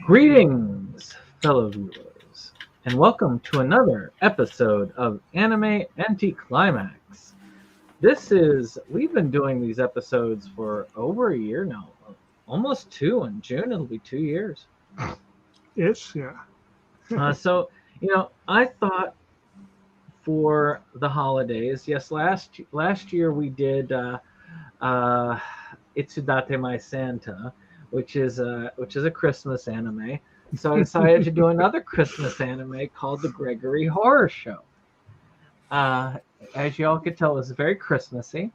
Greetings, fellow viewers, and welcome to another episode of Anime Anticlimax. We've been doing these episodes for over a year now, almost two. In June, it'll be 2 years. Ish, yeah. I thought for the holidays, yes, last year we did Itsudate My Santa, which is a Christmas anime. So I decided to do another Christmas anime called The Gregory Horror Show. As you all could tell, it's very Christmassy.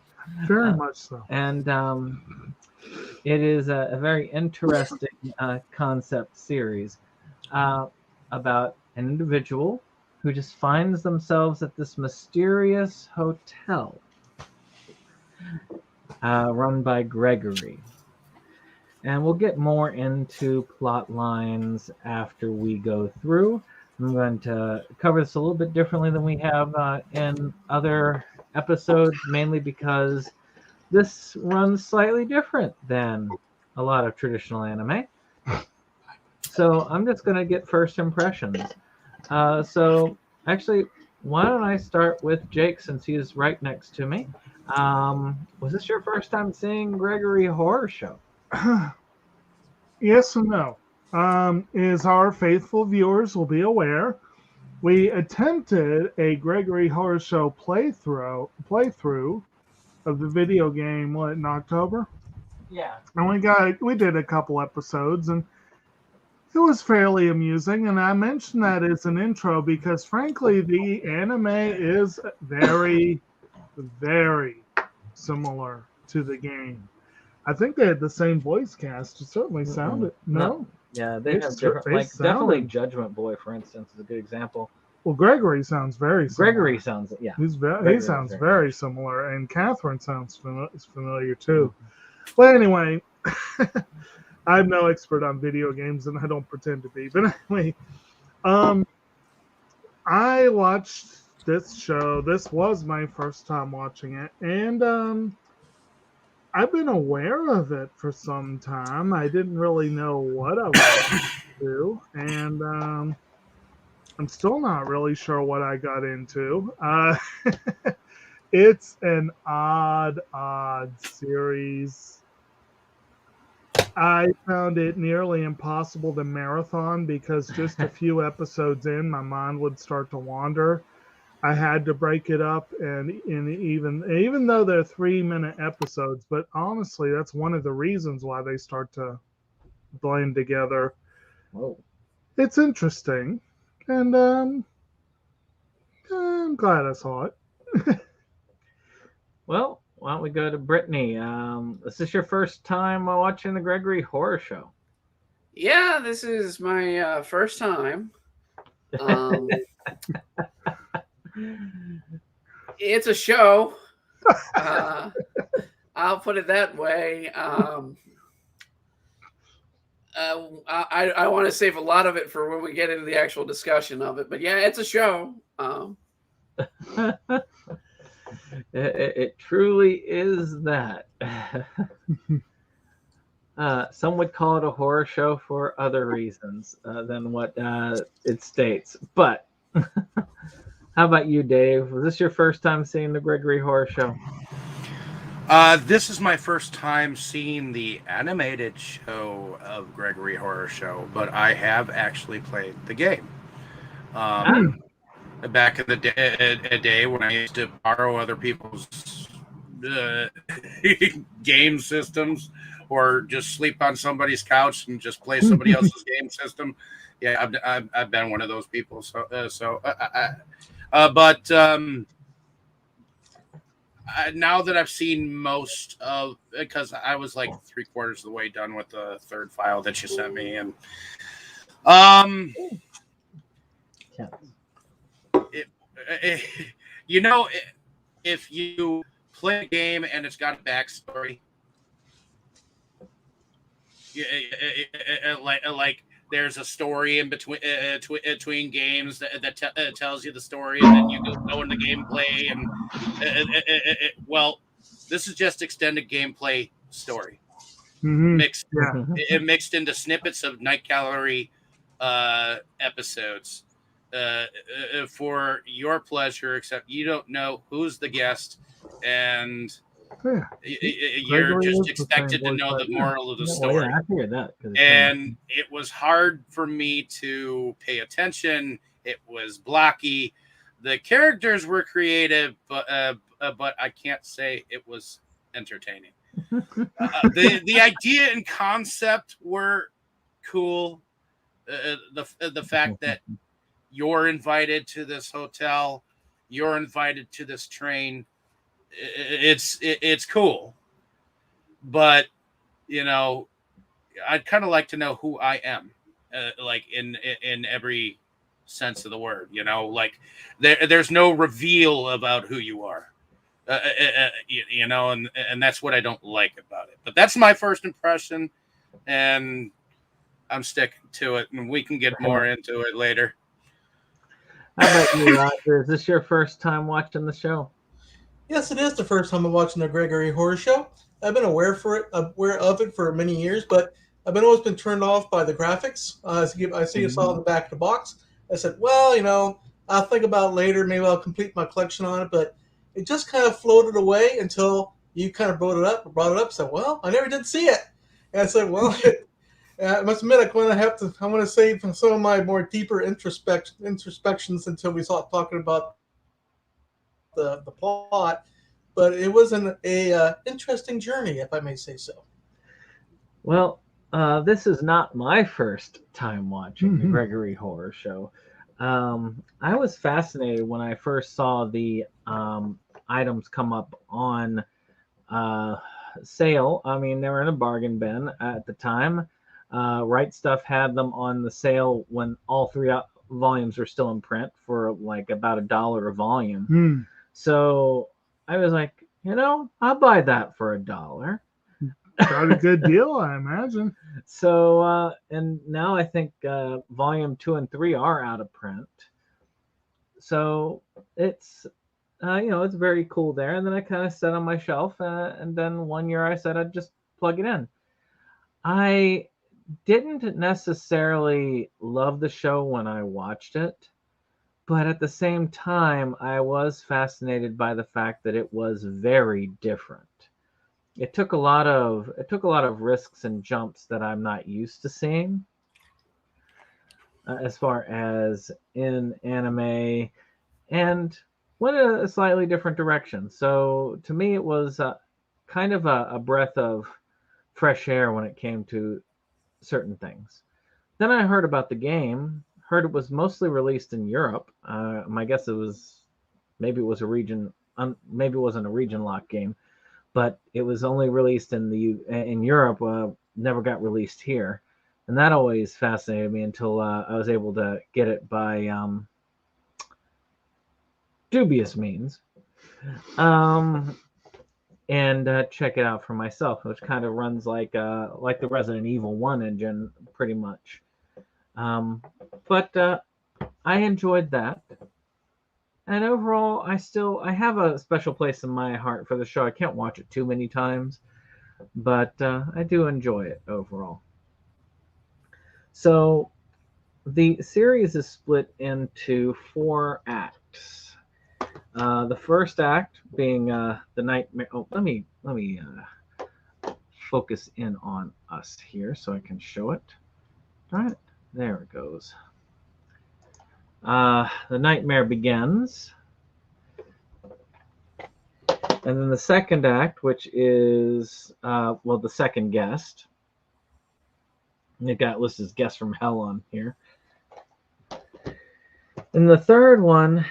Very much so. And it is a very interesting concept series about an individual who just finds themselves at this mysterious hotel run by Gregory. And we'll get more into plot lines after we go through. I'm going to cover this a little bit differently than we have in other episodes, mainly because this runs slightly different than a lot of traditional anime. So I'm just going to get first impressions. So actually, why don't I start with Jake, since he is right next to me. Was this your first time seeing Gregory Horror Show? Yes and no. As our faithful viewers will be aware, we attempted a Gregory Horror Show playthrough of the video game in October. Yeah. And we did a couple episodes, and it was fairly amusing. And I mentioned that as an intro because, frankly, the anime is very, very similar to the game. I think they had the same voice cast. It certainly sounded no. Yeah, they have different. Definitely Judgment Boy, for instance, is a good example. Well, Gregory sounds very similar. Gregory sounds, yeah. He sounds very similar, and Catherine sounds familiar too. Well, anyway, I'm no expert on video games, and I don't pretend to be. But anyway, I watched this show. This was my first time watching it, and I've been aware of it for some time. I didn't really know what I was into, and I'm still not really sure what I got into. It's an odd series. I found it nearly impossible to marathon because just a few episodes in, my mind would start to wander. I had to break it up, and even though they're 3-minute episodes, but honestly, that's one of the reasons why they start to blend together. Whoa. It's interesting, and I'm glad I saw it. Well, why don't we go to Brittany? Is this your first time watching the Gregory Horror Show? Yeah, this is my first time. It's a show. I'll put it that way. I want to save a lot of it for when we get into the actual discussion of it. But yeah, it's a show. It truly is that. Some would call it a horror show for other reasons than what it states. But how about you, Dave? Was this your first time seeing the Gregory Horror Show? This is my first time seeing the animated show of Gregory Horror Show, but I have actually played the game. Back in the day when I used to borrow other people's game systems, or just sleep on somebody's couch and just play somebody else's game system. Yeah, I've been one of those people. But now that I've seen most of, because I was like 3/4 of the way done with the third file that you sent me, and if you play a game and it's got a backstory, like there's a story in between games that tells you the story, and then you go into gameplay, and well, this is just extended gameplay story. mixed Yeah. it mixed into snippets of Night Gallery episodes for your pleasure, except you don't know who's the guest, and Yeah. you're Gregory just is the same expected to voice, know but the moral of the well, yeah, story. I figured that. 'Cause it's And it was hard for me to pay attention. It was blocky. The characters were creative, but I can't say it was entertaining. The idea and concept were cool. The fact that you're invited to this hotel, you're invited to this train, it's cool. But you know, I'd kind of like to know who I am, like in every sense of the word. You know, like there's no reveal about who you are. You know, and that's what I don't like about it. But that's my first impression, and I'm sticking to it. And we can get more into it later. How about you, Roger? Is this your first time watching the show? Yes, it is the first time I'm watching the Gregory Horror Show. I've been aware of it for many years, but I've always been turned off by the graphics. I see it's all in the back of the box. I said, well, I'll think about it later. Maybe I'll complete my collection on it. But it just kind of floated away until you kind of brought it up. Said, well, I never did see it. And I said, well, I must admit, I want to save some of my more deeper introspections until we start talking about the plot. But it was an interesting journey, if I may say so. Well, this is not my first time watching the Gregory Horror Show. I was fascinated when I first saw the items come up on sale. I mean, they were in a bargain bin at the time. Right Stuff had them on the sale when all three volumes were still in print for like about $1 a volume. So I was like, I'll buy that for $1. Got a good deal, I imagine. So, and now I think volume 2 and 3 are out of print. So it's, it's very cool there. And then I kind of set on my shelf. And then one year I said I'd just plug it in. I didn't necessarily love the show when I watched it. But at the same time, I was fascinated by the fact that it was very different. It took a lot of risks and jumps that I'm not used to seeing, as far as in anime, and went a slightly different direction. So to me, it was kind of a breath of fresh air when it came to certain things. Then I heard about the game. Heard it was mostly released in Europe. My guess maybe it wasn't a region lock game, but it was only released in Europe. Never got released here, and that always fascinated me until I was able to get it by dubious means, and check it out for myself, which kind of runs like the Resident Evil 1 engine, pretty much. But I enjoyed that. And overall, I have a special place in my heart for the show. I can't watch it too many times, but I do enjoy it overall. So the series is split into 4 acts. The first act being the nightmare. Oh, let me focus in on us here so I can show it. All right. There it goes. The nightmare begins. And then the second act, which is, the second guest. It got listed as guest from hell on here. And the third one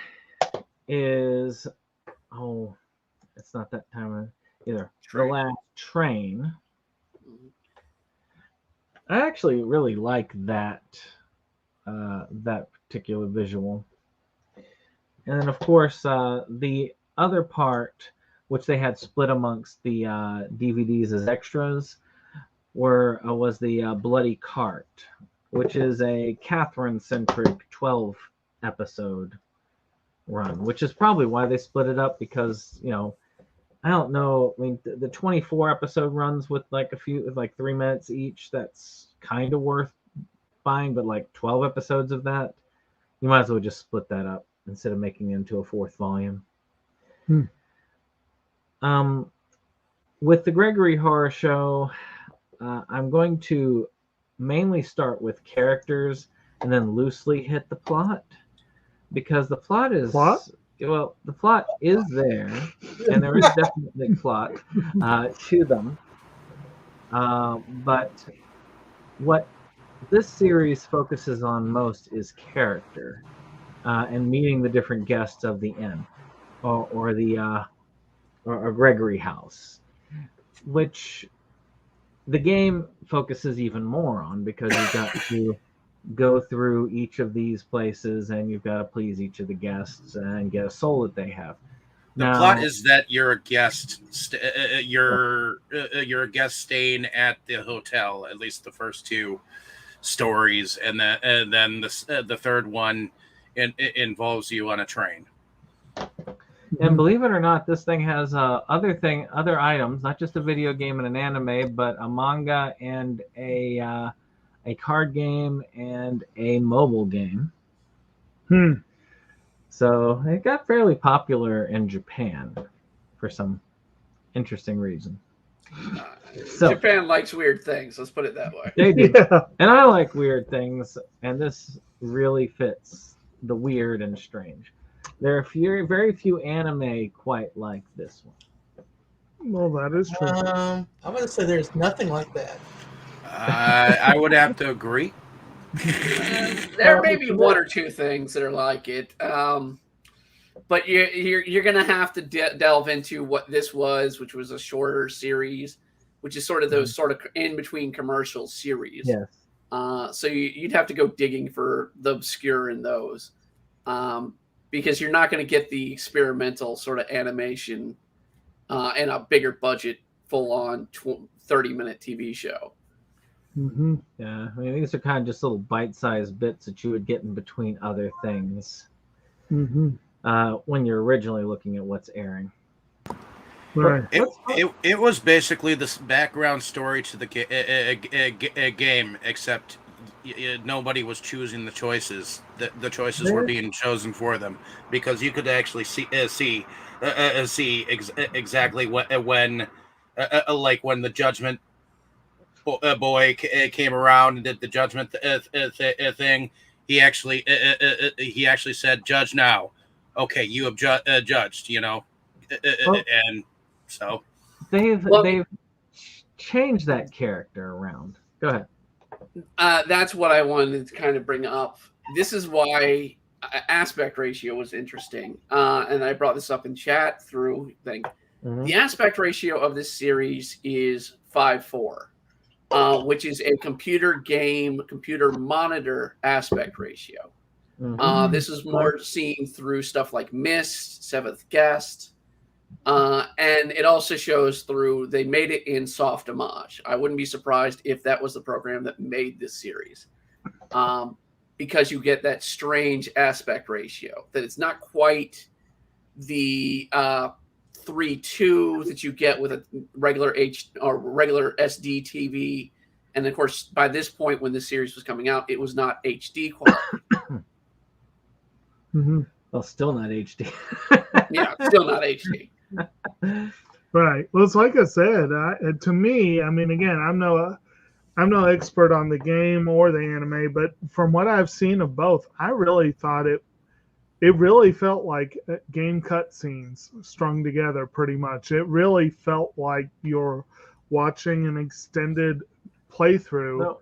is, it's not that time either. The last train. I actually really like that particular visual. And then, of course, the other part, which they had split amongst the DVDs as extras, was the Bloody Cart, which is a Catherine-centric 12-episode run, which is probably why they split it up, because, I don't know. I mean, the 24 episode runs with like a few, like 3 minutes each. That's kind of worth buying, but like 12 episodes of that, you might as well just split that up instead of making it into a 4th volume. With the Gregory Horror Show, I'm going to mainly start with characters and then loosely hit the plot, because the plot is well, the plot is there, and there is definitely plot to them. But what this series focuses on most is character and meeting the different guests of the inn or the or Gregory house, which the game focuses even more on, because you've got to go through each of these places and you've got to please each of the guests and get a soul that they have. The plot is that you're a guest. You're a guest staying at the hotel. At least the first 2 stories, and then the third one involves you on a train. And believe it or not, this thing has other items, not just a video game and an anime, but a manga and a card game and a mobile game. So it got fairly popular in Japan for some interesting reason. So, Japan likes weird things. Let's put it that way. They do. And I like weird things, and this really fits the weird and strange. There are very few anime quite like this one. Well, that is true. I'm going to say there's nothing like that. I would have to agree. There may be 1 or 2 things that are like it, but you're going to have to delve into what this was, which was a shorter series, which is sort of those sort of in between commercial series. Yes. So you'd have to go digging for the obscure in those, because you're not going to get the experimental sort of animation and a bigger budget, full on 30-minute TV show. Yeah, I mean, these are kind of just little bite-sized bits that you would get in between other things when you're originally looking at what's airing. Right. It was basically this background story to the game, except nobody was choosing the choices. The choices were being chosen for them, because you could actually see exactly when the judgment boy came around and did the judgment thing. He actually said, "Judge now." Okay, you have judged. And so they've changed that character around. Go ahead. That's what I wanted to kind of bring up. This is why aspect ratio was interesting, and I brought this up in chat through thing. The aspect ratio of this series is 5:4. Which is a computer monitor aspect ratio. This is more seen through stuff like Myst, Seventh Guest, and it also shows through, they made it in Soft Image. I wouldn't be surprised if that was the program that made this series, because you get that strange aspect ratio, that it's not quite the 3:2 that you get with a regular regular SD TV, and of course by this point when this series was coming out, it was not HD quality. Well, still not HD. Yeah, still not HD. Right. Well, it's like I said. To me, I mean, again, I'm no expert on the game or the anime, but from what I've seen of both, I really thought it really felt like game cutscenes strung together pretty much. It really felt like you're watching an extended playthrough.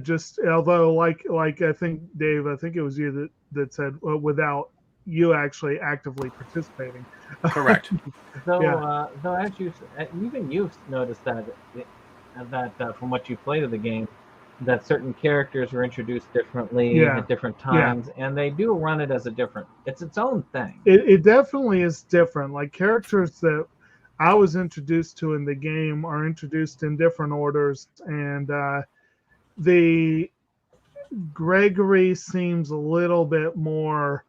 Just although, like I think, Dave, I think it was you that said without you actually actively participating. Correct. Though as you've noticed that from what you played of the game, that certain characters are introduced differently at different times, and they do run it as it's its own thing. It definitely is different. Like characters that I was introduced to in the game are introduced in different orders, and the Gregory seems a little bit more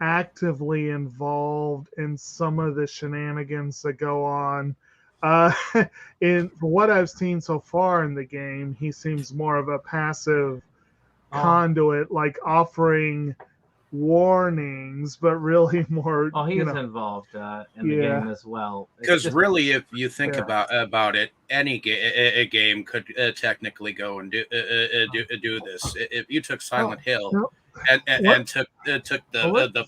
actively involved in some of the shenanigans that go on. Uh, for what I've seen so far in the game, he seems more of a passive conduit, like offering warnings, but really more. Oh, he's involved in the game as well. Because really, if you think about it, any game could technically go and do this. If you took Silent Hill and took the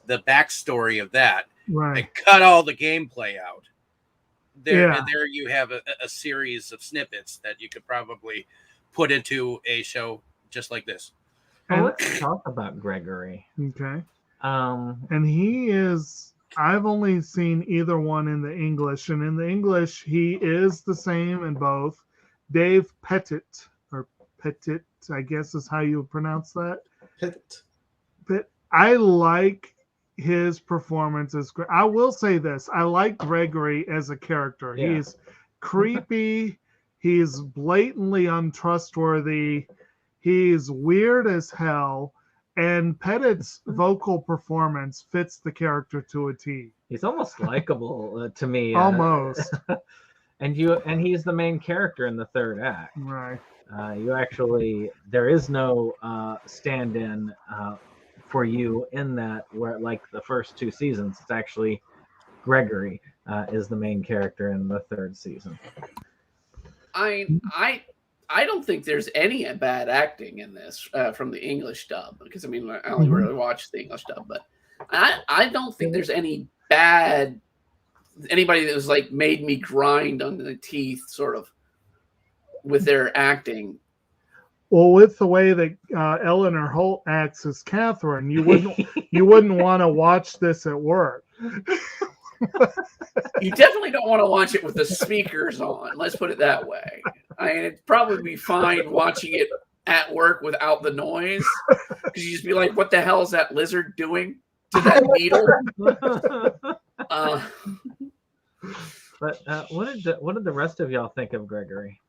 backstory of that and cut all the gameplay out, there you have a series of snippets that you could probably put into a show just like this. Well, let's talk about Gregory. Okay. And he is. I've only seen either one in the English, and in the English, he is the same in both. Dave Pettit, or Pettit, I guess is how you pronounce that. Pettit. But I like his performance as. I will say this: I like Gregory as a character. Yeah. He's creepy. He's blatantly untrustworthy. He's weird as hell. And Pettit's vocal performance fits the character to a T. He's almost likable to me. Almost. And he's the main character in the third act. Right. There is no stand-in for you in that, where like the first two seasons, it's actually Gregory is the main character in the third season. I don't think there's any bad acting in this from the English dub, because I mean I only really watched the English dub, but I don't think there's any bad anybody that was like made me grind under the teeth sort of with their acting. Well, with the way that Eleanor Holt acts as Catherine, you wouldn't want to watch this at work. You definitely don't want to watch it with the speakers on. Let's put it that way. I mean, it'd probably be fine watching it at work without the noise, because you just be like, "What the hell is that lizard doing to that needle?" But what did the rest of y'all think of Gregory?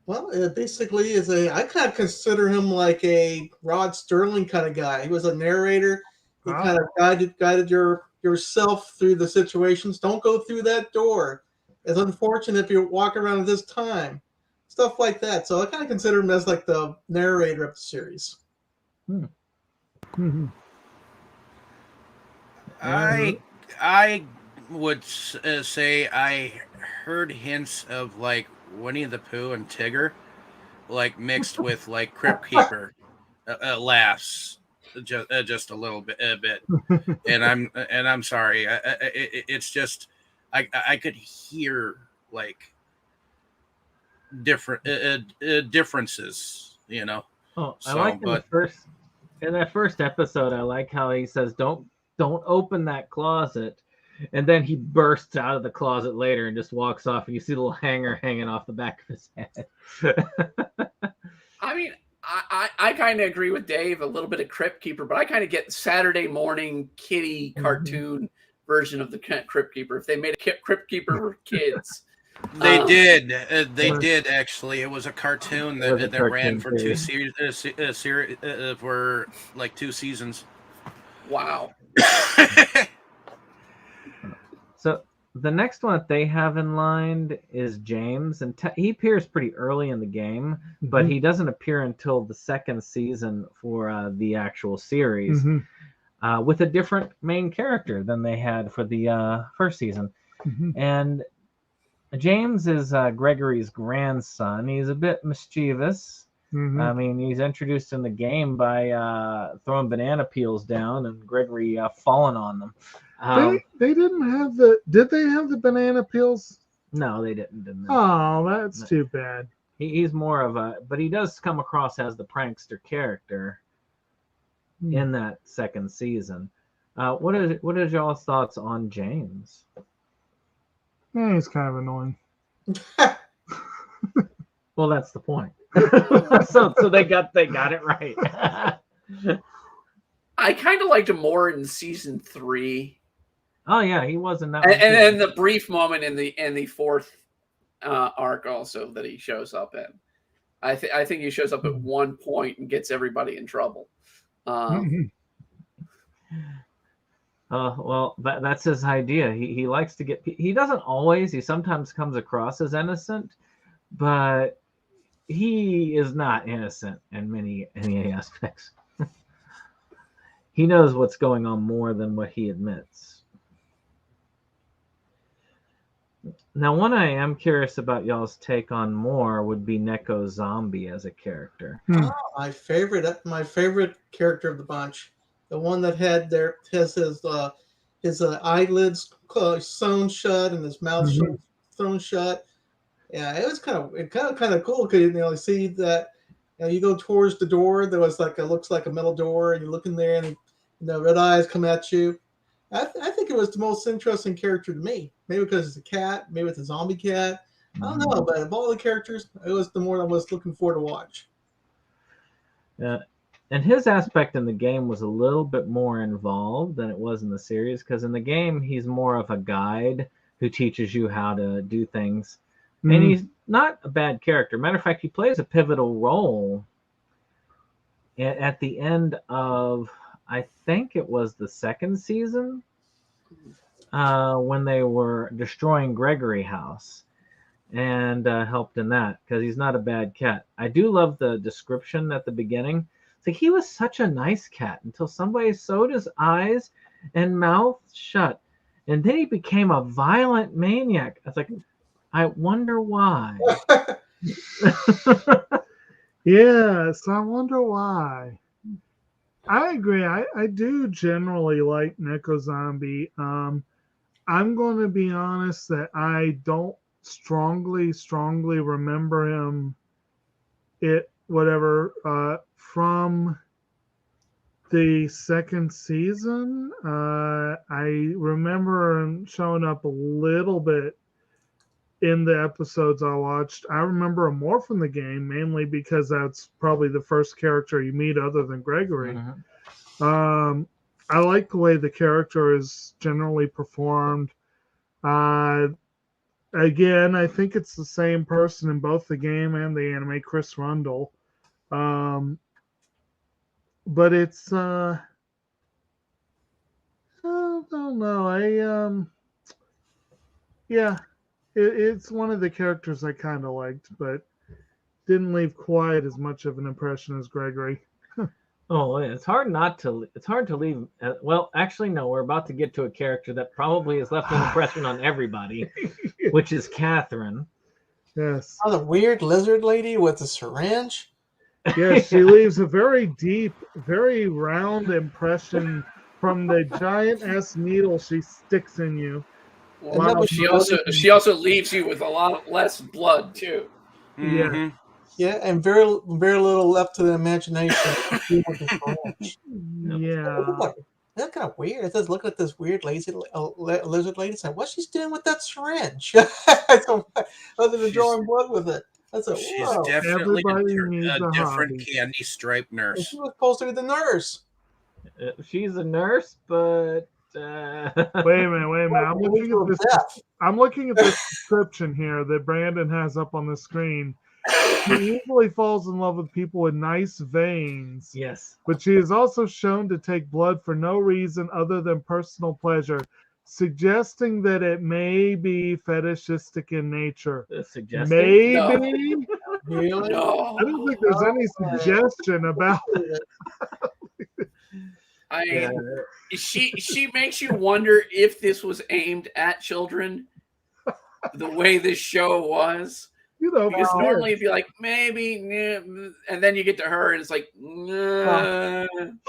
Well, it basically is I kind of consider him like a Rod Sterling kind of guy. He was a narrator. He kind of guided yourself through the situations. Don't go through that door. It's unfortunate if you're walking around at this time. Stuff like that. So I kind of consider him as like the narrator of the series. I would say I heard hints of like Winnie the Pooh and Tigger, like mixed with like Crypt Keeper laughs. Just a little bit, and I'm sorry. It's just I could hear like different differences, you know. Oh, I like in that first episode. I like how he says, "Don't open that closet," and then he bursts out of the closet later and just walks off, and you see the little hanger hanging off the back of his head. I mean, I kind of agree with Dave, a little bit of Crypt Keeper, but I kind of get Saturday morning kitty cartoon version of the Crypt Keeper. If they made a Crypt Keeper for kids. They did. They did actually. It was a cartoon that ran for two series for like 2 seasons. Wow. So the next one that they have in line is James, and he appears pretty early in the game, but he doesn't appear until the second season for the actual series, with a different main character than they had for the first season. And James is Gregory's grandson. He's a bit mischievous. I mean, he's introduced in the game by throwing banana peels down and Gregory falling on them. They didn't have did they have the banana peels? No, they didn't. Oh, that's too bad. He's more of but he does come across as the prankster character in that second season. What is y'all's thoughts on James? Yeah, he's kind of annoying. Well, that's the point. so they got it right. I kind of liked him more in season 3. Oh yeah, he was in that. And then the brief moment in the fourth arc also that he shows up in. I think he shows up at one point and gets everybody in trouble. Well, that's his idea. He likes to get. He doesn't always. He sometimes comes across as innocent, but he is not innocent in many aspects. He knows what's going on more than what he admits. Now, one I am curious about y'all's take on more would be Neko Zombie as a character. Oh, my favorite character of the bunch, the one that has his eyelids sewn shut and his mouth sewn shut. Yeah, it was kind of cool because you see that you go towards the door. There was looks like a metal door, and you look in there, and red eyes come at you. I think it was the most interesting character to me. Maybe because it's a cat, maybe it's a zombie cat. I don't know, but of all the characters, it was the more I was looking forward to watch. And his aspect in the game was a little bit more involved than it was in the series, because in the game he's more of a guide who teaches you how to do things. And he's not a bad character. Matter of fact, he plays a pivotal role at the end of, I think it was the second season, when they were destroying Gregory House, and helped in that, because he's not a bad cat. I do love the description at the beginning. It's like he was such a nice cat until somebody sewed his eyes and mouth shut, and then he became a violent maniac. I was like, I wonder why. Yes, I wonder why. I agree. I do generally like Neko Zombie. I'm going to be honest that I don't strongly remember him from the second season. I remember him showing up a little bit in the episodes I watched. I remember him more from the game, mainly because that's probably the first character you meet other than Gregory. I like the way the character is generally performed. Again, I think it's the same person in both the game and the anime, Chris Rundle. But it's I don't know. It's one of the characters I kind of liked, but didn't leave quite as much of an impression as Gregory. Oh, it's hard to leave. Well, actually, no. We're about to get to a character that probably has left an impression on everybody, which is Catherine. Yes. Oh, the weird lizard lady with the syringe. Yes, she leaves a very deep, very round impression from the giant ass needle she sticks in you. Wow. She also leaves you with a lot less blood too. Yeah. Yeah, and very little left to the imagination. Yeah. That's kind of weird. It says, look at this weird lizard lady saying, what's she doing with that syringe? Other than drawing blood with it. She's definitely a different candy striped nurse. She was supposed to be the nurse. She's a nurse, but wait a minute. I'm looking at this description here that Brandon has up on the screen. She usually falls in love with people with nice veins. Yes. But she is also shown to take blood for no reason other than personal pleasure, suggesting that it may be fetishistic in nature. Maybe? No. Really? No. I don't think there's any suggestion about it. She makes you wonder if this was aimed at children, the way this show was. Because normally it'd be like, maybe, and then you get to her and it's like,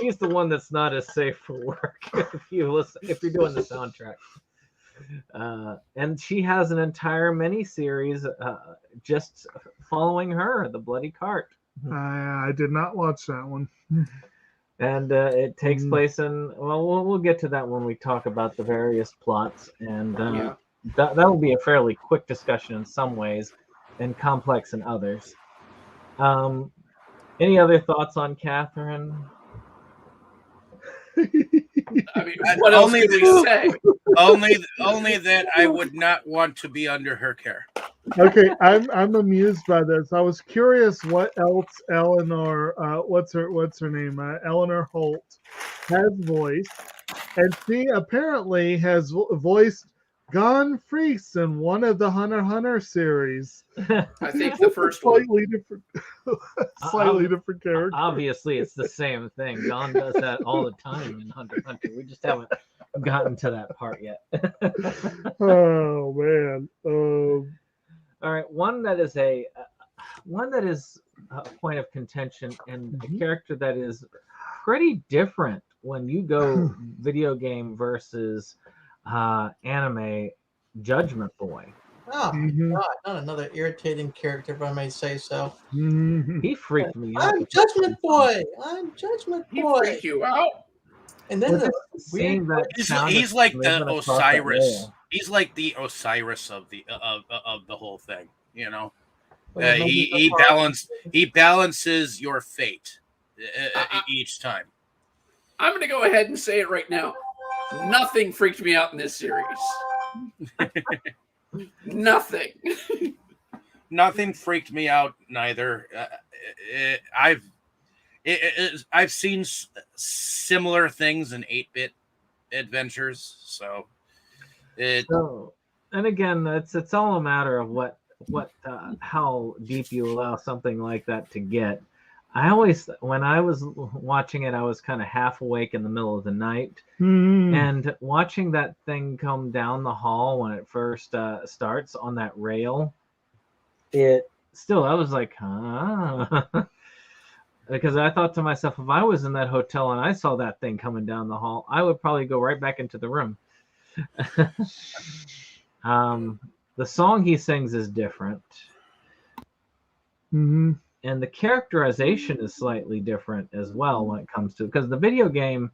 she's the one that's not as safe for work if you're doing the soundtrack. And she has an entire mini-series just following her, The Bloody Cart. I did not watch that one. And it takes place in, we'll get to that when we talk about the various plots. And that will be a fairly quick discussion in some ways, and complex in others. Any other thoughts on Catherine? I mean, what else can we say? Only that I would not want to be under her care. Okay, I'm amused by this. I was curious what else Eleanor, what's her name, Eleanor Holt, has voiced, and she apparently has voiced Gone Freaks in one of the Hunter x Hunter series. I think the first one. Slightly different, slightly different character. Obviously, it's the same thing. Gon does that all the time in Hunter x Hunter. We just haven't gotten to that part yet. Oh man. All right, one that is a point of contention and a character that is pretty different when you go video game versus anime. Judgment Boy. Oh my God, not another irritating character, if I may say so. He freaked me out. I'm Judgment Boy. I'm Judgment He Boy. freaked you out. And then the Seeing that sound He's of like moving the across that Osiris. rail. He's like the Osiris of the whole thing. You know, Well, he balances your fate each time. I'm going to go ahead and say it right now. Nothing freaked me out in this series. Nothing. Nothing freaked me out neither. I've seen similar things in 8-bit adventures, so and again, it's all a matter of how deep you allow something like that to get. I always, when I was watching it, I was kind of half awake in the middle of the night, and watching that thing come down the hall when it first starts on that rail, I was like, huh? Because I thought to myself, if I was in that hotel and I saw that thing coming down the hall, I would probably go right back into the room. The song he sings is different. And the characterization is slightly different as well when it comes to, because the video game,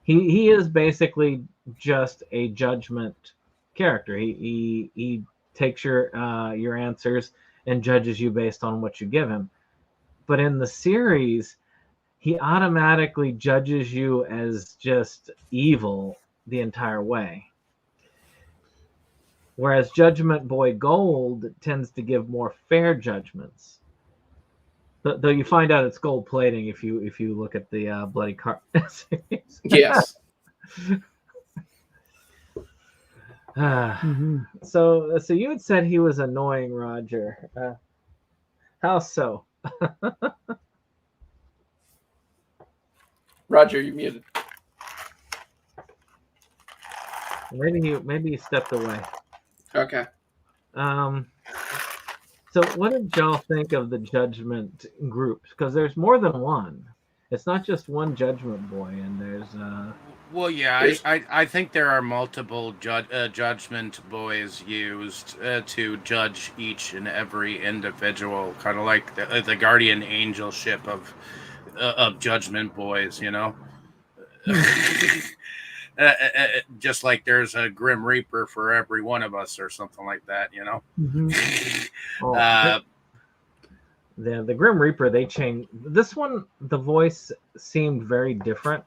he is basically just a judgment character. He takes your answers and judges you based on what you give him. But in the series, he automatically judges you as just evil the entire way. Whereas Judgment Boy Gold tends to give more fair judgments. Though you find out it's gold plating if you look at the Bloody Car series. Yes. So you had said he was annoying, Roger. How so? Roger, you're muted. Maybe he stepped away. Okay. So what did y'all think of the Judgment groups? Because there's more than one. It's not just one Judgment Boy, and there's well, yeah, I think there are multiple Judgment Boys used to judge each and every individual, kind of like the guardian angelship of Judgment Boys, you know. Just like there's a Grim Reaper for every one of us, or something like that, you know. The Grim Reaper, they changed this one. The voice seemed very different.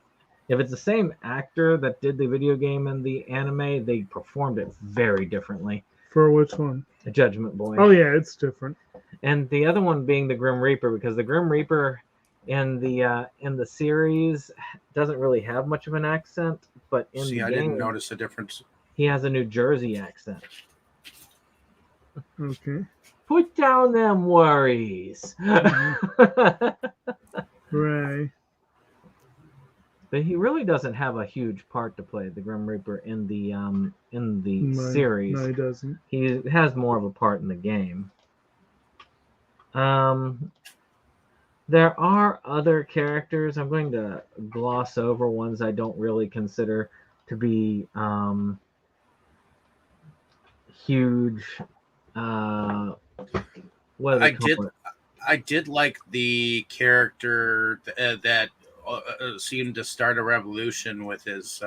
If it's the same actor that did the video game and the anime, they performed it very differently. For which one? The Judgment Boy. Oh yeah, it's different. And the other one being the Grim Reaper, because the Grim Reaper in the series doesn't really have much of an accent, but in the game, I didn't notice a difference. He has a New Jersey accent. Okay. Put down them worries. Right. But he really doesn't have a huge part to play, the Grim Reaper, in the series. No, he doesn't. He has more of a part in the game. There are other characters. I'm going to gloss over ones I don't really consider to be huge. What do they call it? I did like the character that seemed to start a revolution with his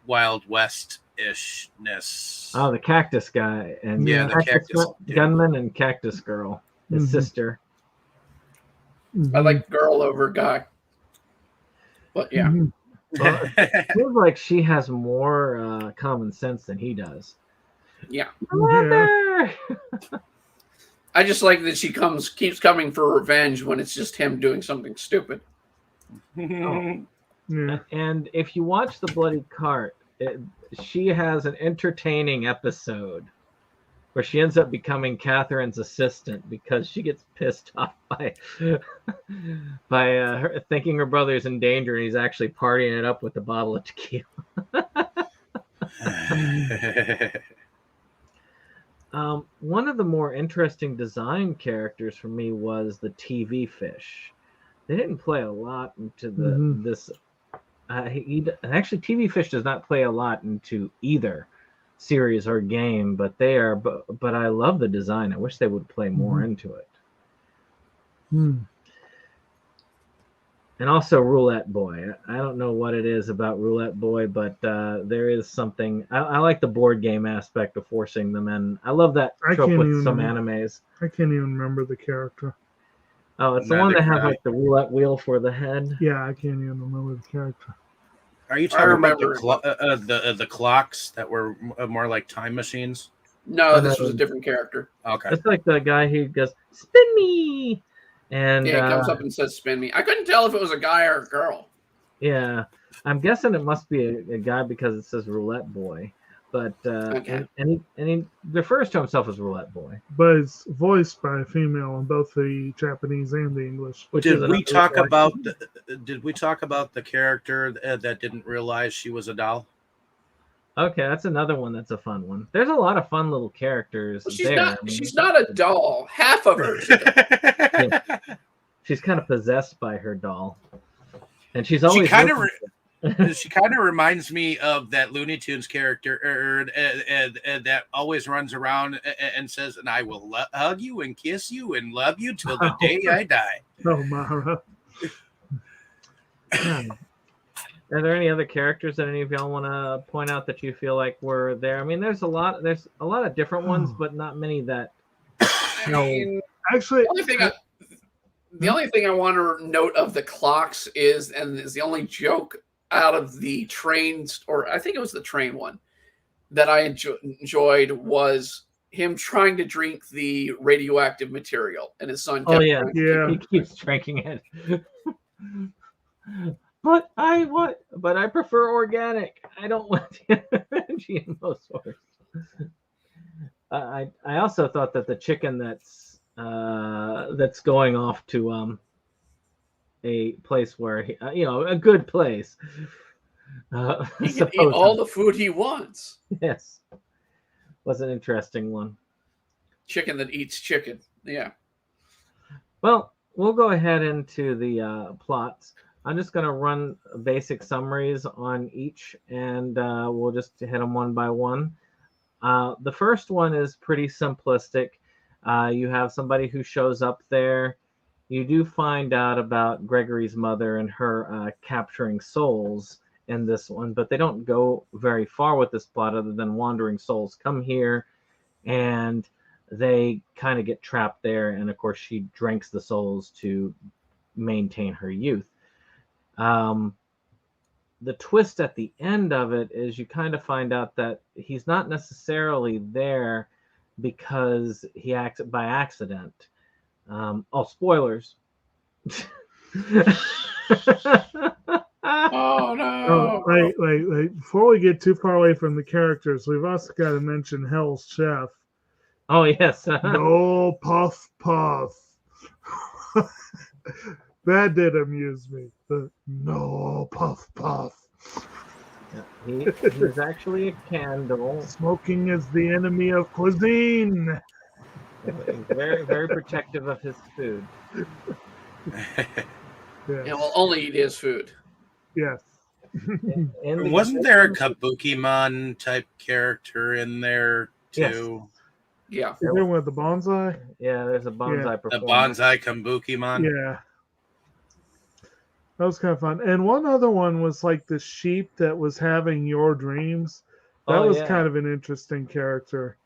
Wild West-ishness. Oh, the cactus guy, and yeah, the cactus gunman and cactus girl, his sister. I like girl over guy, but yeah. Well, it feels like she has more common sense than he does. Yeah. Mother! I just like that she keeps coming for revenge when it's just him doing something stupid. Yeah. And if you watch The Bloody Cart, she has an entertaining episode where she ends up becoming Catherine's assistant because she gets pissed off by her thinking her brother's in danger and he's actually partying it up with a bottle of tequila. One of the more interesting design characters for me was the TV fish. They didn't play a lot into this. Actually, TV fish does not play a lot into either series or game, but they are. But I love the design. I wish they would play more into it. And also Roulette Boy. I don't know what it is about Roulette Boy, but there is something. I like the board game aspect of forcing them in. I love that trope with some animes. I can't even remember the character. Oh, it's the one that has like the roulette wheel for the head. Yeah, I can't even remember the character. Are you talking about the clocks that were more like time machines? No, this was a different character. Okay. It's like the guy who goes, spin me! And yeah, he comes up and says, spin me. I couldn't tell if it was a guy or a girl. Yeah, I'm guessing it must be a guy because it says Roulette Boy. But and he refers to himself as Roulette Boy. But it's voiced by a female in both the Japanese and the English. Did we talk about the character that didn't realize she was a doll? Okay, that's another one that's a fun one. There's a lot of fun little characters. Well, she's not a doll. Half of her. Yeah. She's kind of possessed by her doll. And she's always she kind of reminds me of that Looney Tunes character that always runs around and says, and I will hug you and kiss you and love you till the day I die. Oh, Mara. Are there any other characters that any of y'all want to point out that you feel like were there? I mean, there's a lot of different ones, but not many that. Actually, the only thing I want to note of the clocks is the only joke out of the trains, or I think it was the train one, that I enjoyed was him trying to drink the radioactive material, and his son kept he keeps drinking it. But I prefer organic. I don't want GMO source. I also thought that the chicken that's going off to a place where a good place. He can eat all the food he wants. Yes, was an interesting one. Chicken that eats chicken. Yeah. Well, we'll go ahead into the plots. I'm just going to run basic summaries on each, and we'll just hit them one by one. The first one is pretty simplistic. You have somebody who shows up there. You do find out about Gregory's mother and her capturing souls in this one, but they don't go very far with this plot other than wandering souls come here, and they kind of get trapped there, and of course she drinks the souls to maintain her youth. The twist at the end of it is you kind of find out that he's not necessarily there because he acts by accident. Spoilers. Oh no! Wait! Before we get too far away from the characters, we've also got to mention Hell's Chef. Oh yes. No puff puff. That did amuse me. The no puff puff. Yeah, he's actually a candle. Smoking is the enemy of cuisine. He's very, very protective of his food. Yes. And will only eat his food. Yes. Wasn't there a Kabukimon type character in there too? Yes. Yeah. You're with the bonsai? Yeah, there's a bonsai performer. The bonsai Kabukimon? Yeah. That was kind of fun. And one other one was like the sheep that was having your dreams. That was kind of an interesting character.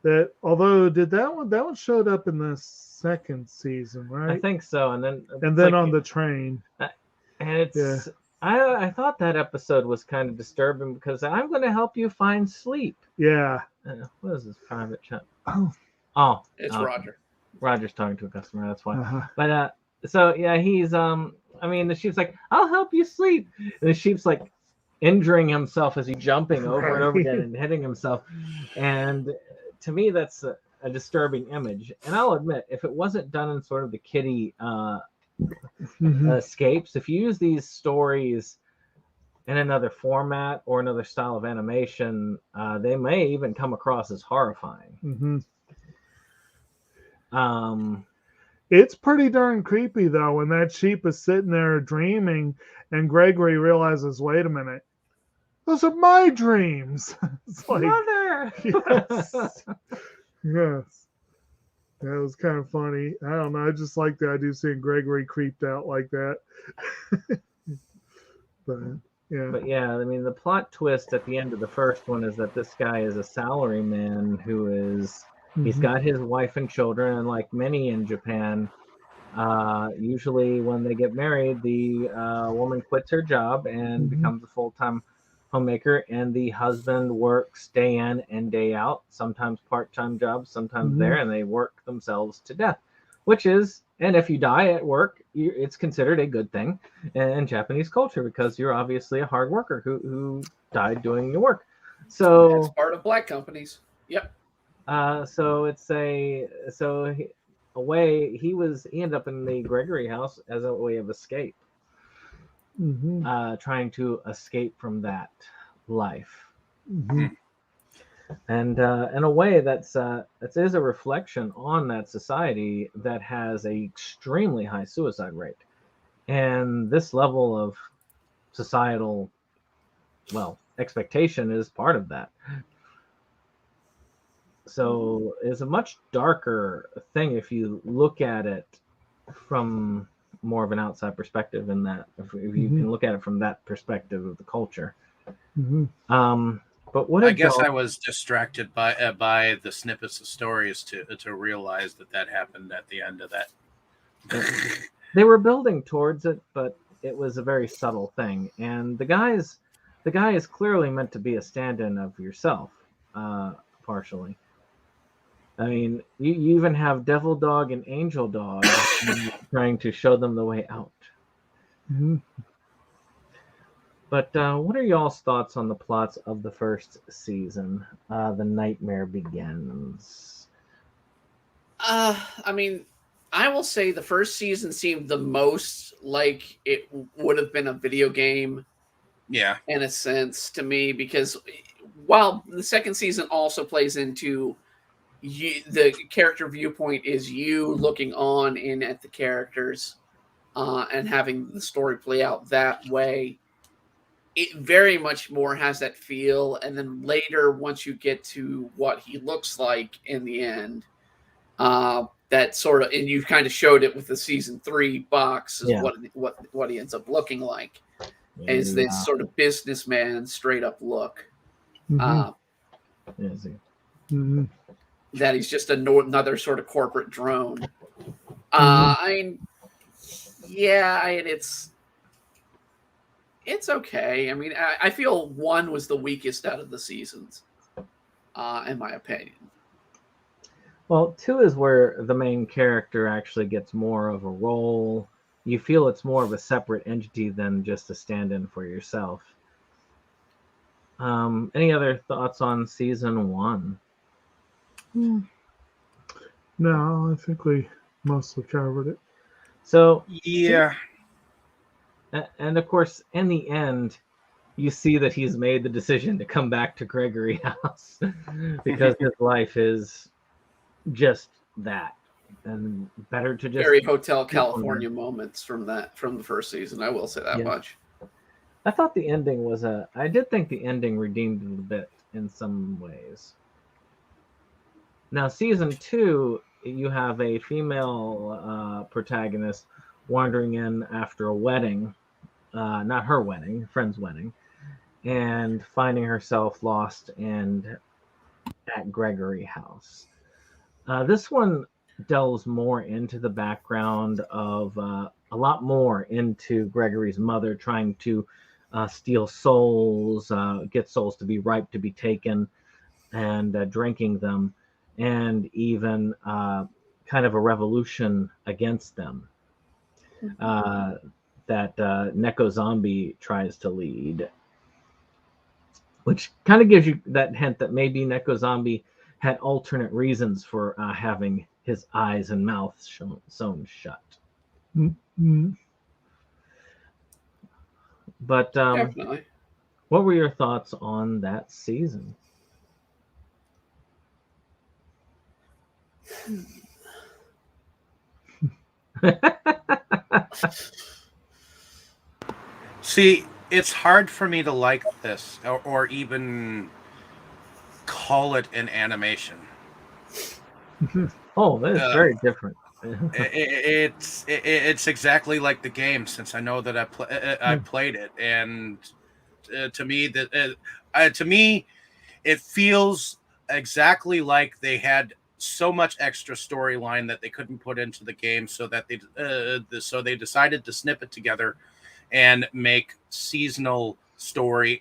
That although that one showed up in the second season, right? I think so. And then like, on the train. And it's I thought that episode was kind of disturbing because I'm going to help you find sleep. Yeah. what is this private chat? Oh, It's okay. Roger. Roger's talking to a customer. That's why. uh-huh. But so yeah, he's I mean, the sheep's like, "I'll help you sleep." And the sheep's like injuring himself as he's jumping over and over again and hitting himself. And to me, that's a disturbing image. And I'll admit, if it wasn't done in sort of the kiddie escapes, if you use these stories in another format or another style of animation, they may even come across as horrifying. It's pretty darn creepy though when that sheep is sitting there dreaming and Gregory realizes, wait a minute, those are my dreams. It's like, Mother! yes. Yes. That was kind of funny. I don't know. I just like the idea of seeing Gregory creeped out like that. But yeah. But yeah, I mean, the plot twist at the end of the first one is that this guy is a salaryman who is, he's got his wife and children, and like many in Japan, usually when they get married, the woman quits her job and becomes a full-time homemaker, and the husband works day in and day out, sometimes part-time jobs, sometimes there, and they work themselves to death, which is, and if you die at work, it's considered a good thing in Japanese culture because you're obviously a hard worker who died doing your work. So that's part of black companies. Yep. So it's a way he ended up in the Gregory house as a way of escape. Trying to escape from that life, and in a way that is a reflection on that society that has a extremely high suicide rate, and this level of societal, well, expectation is part of that. So it's a much darker thing if you look at it from more of an outside perspective, in that if you can look at it from that perspective of the culture. But what I guess I was distracted by the snippets of stories to realize that happened at the end of that. They were building towards it, but it was a very subtle thing. And the guy is clearly meant to be a stand-in of yourself, partially. I mean, you even have Devil Dog and Angel Dog trying to show them the way out. But what are y'all's thoughts on the plots of the first season? The Nightmare Begins. I mean, I will say the first season seemed the most like it would have been a video game. Yeah. In a sense to me, because while the second season also plays into the character viewpoint is you looking on in at the characters and having the story play out that way, it very much more has that feel. And then later, once you get to what he looks like in the end, that sort of, and you kind of showed it with the season 3 box, is what he ends up looking like, is this sort of businessman straight up look. That he's just another sort of corporate drone. It's okay. I mean, I feel 1 was the weakest out of the seasons, in my opinion. Well, 2 is where the main character actually gets more of a role. You feel it's more of a separate entity than just a stand-in for yourself. Any other thoughts on season 1? No, I think we mostly covered it. So yeah, and of course, in the end, you see that he's made the decision to come back to Gregory house because his life is just that, and better to just very Hotel California moments from the first season. I will say that much. I thought the ending was I did think the ending redeemed it a bit in some ways. Now, season 2, you have a female protagonist wandering in after a wedding, not her wedding, a friend's wedding, and finding herself lost and at Gregory house. This one delves more into the background of a lot more into Gregory's mother trying to steal souls, get souls to be ripe to be taken. and drinking them, and even kind of a revolution against them that Neko Zombie tries to lead, which kind of gives you that hint that maybe Neko Zombie had alternate reasons for having his eyes and mouth sewn shut. Mm-hmm. But Definitely. what were your thoughts on that season? See, it's hard for me to like this or even call it an animation. Oh, that is very different. It's exactly like the game, since I know that I played it, and to me it feels exactly like they had so much extra storyline that they couldn't put into the game, so that they decided to snip it together and make seasonal stories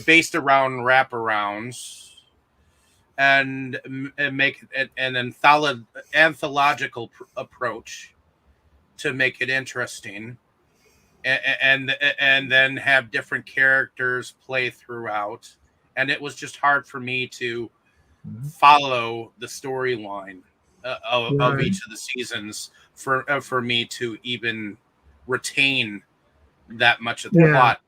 based around wraparounds, and make it an anthological approach to make it interesting, and then have different characters play throughout. And it was just hard for me to follow the storyline of each of the seasons for me to even retain that much of the plot.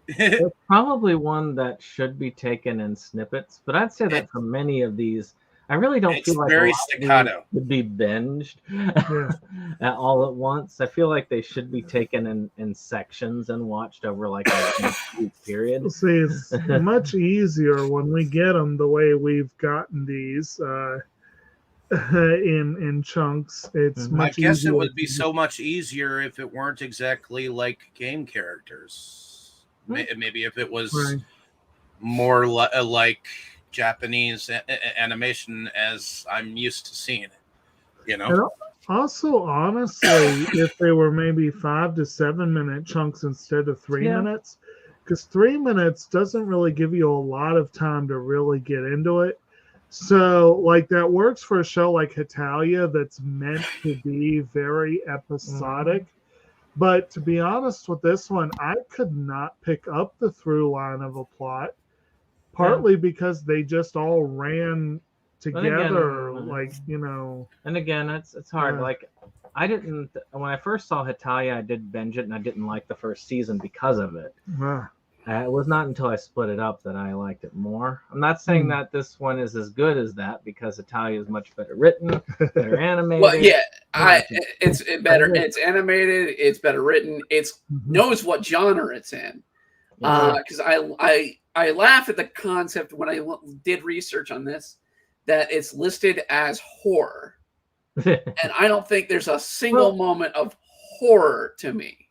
It's probably one that should be taken in snippets, but I'd say that for many of these, I really don't feel like very staccato would be binged all at once. I feel like they should be taken in sections and watched over like a week period. See, it's much easier when we get them the way we've gotten these in chunks. It's much easier. I guess it would be so much easier if it weren't exactly like game characters. Maybe if it was more like Japanese animation as I'm used to seeing it, And also, honestly, if they were maybe 5 to 7 minute chunks instead of 3 minutes, because 3 minutes doesn't really give you a lot of time to really get into it. So, like, that works for a show like Hetalia that's meant to be very episodic. But to be honest with this one, I could not pick up the through line of a plot, partly because they just all ran together, And again, it's hard. Like, I didn't, when I first saw Hetalia, I did binge it, and I didn't like the first season because of it. It was not until I split it up that I liked it more. I'm not saying that this one is as good as that, because Hetalia is much better written, better animated. Well, yeah, it's better. It's animated. It's better written. It knows what genre it's in. Because I laugh at the concept when I did research on this, that it's listed as horror, and I don't think there's a single moment of horror to me.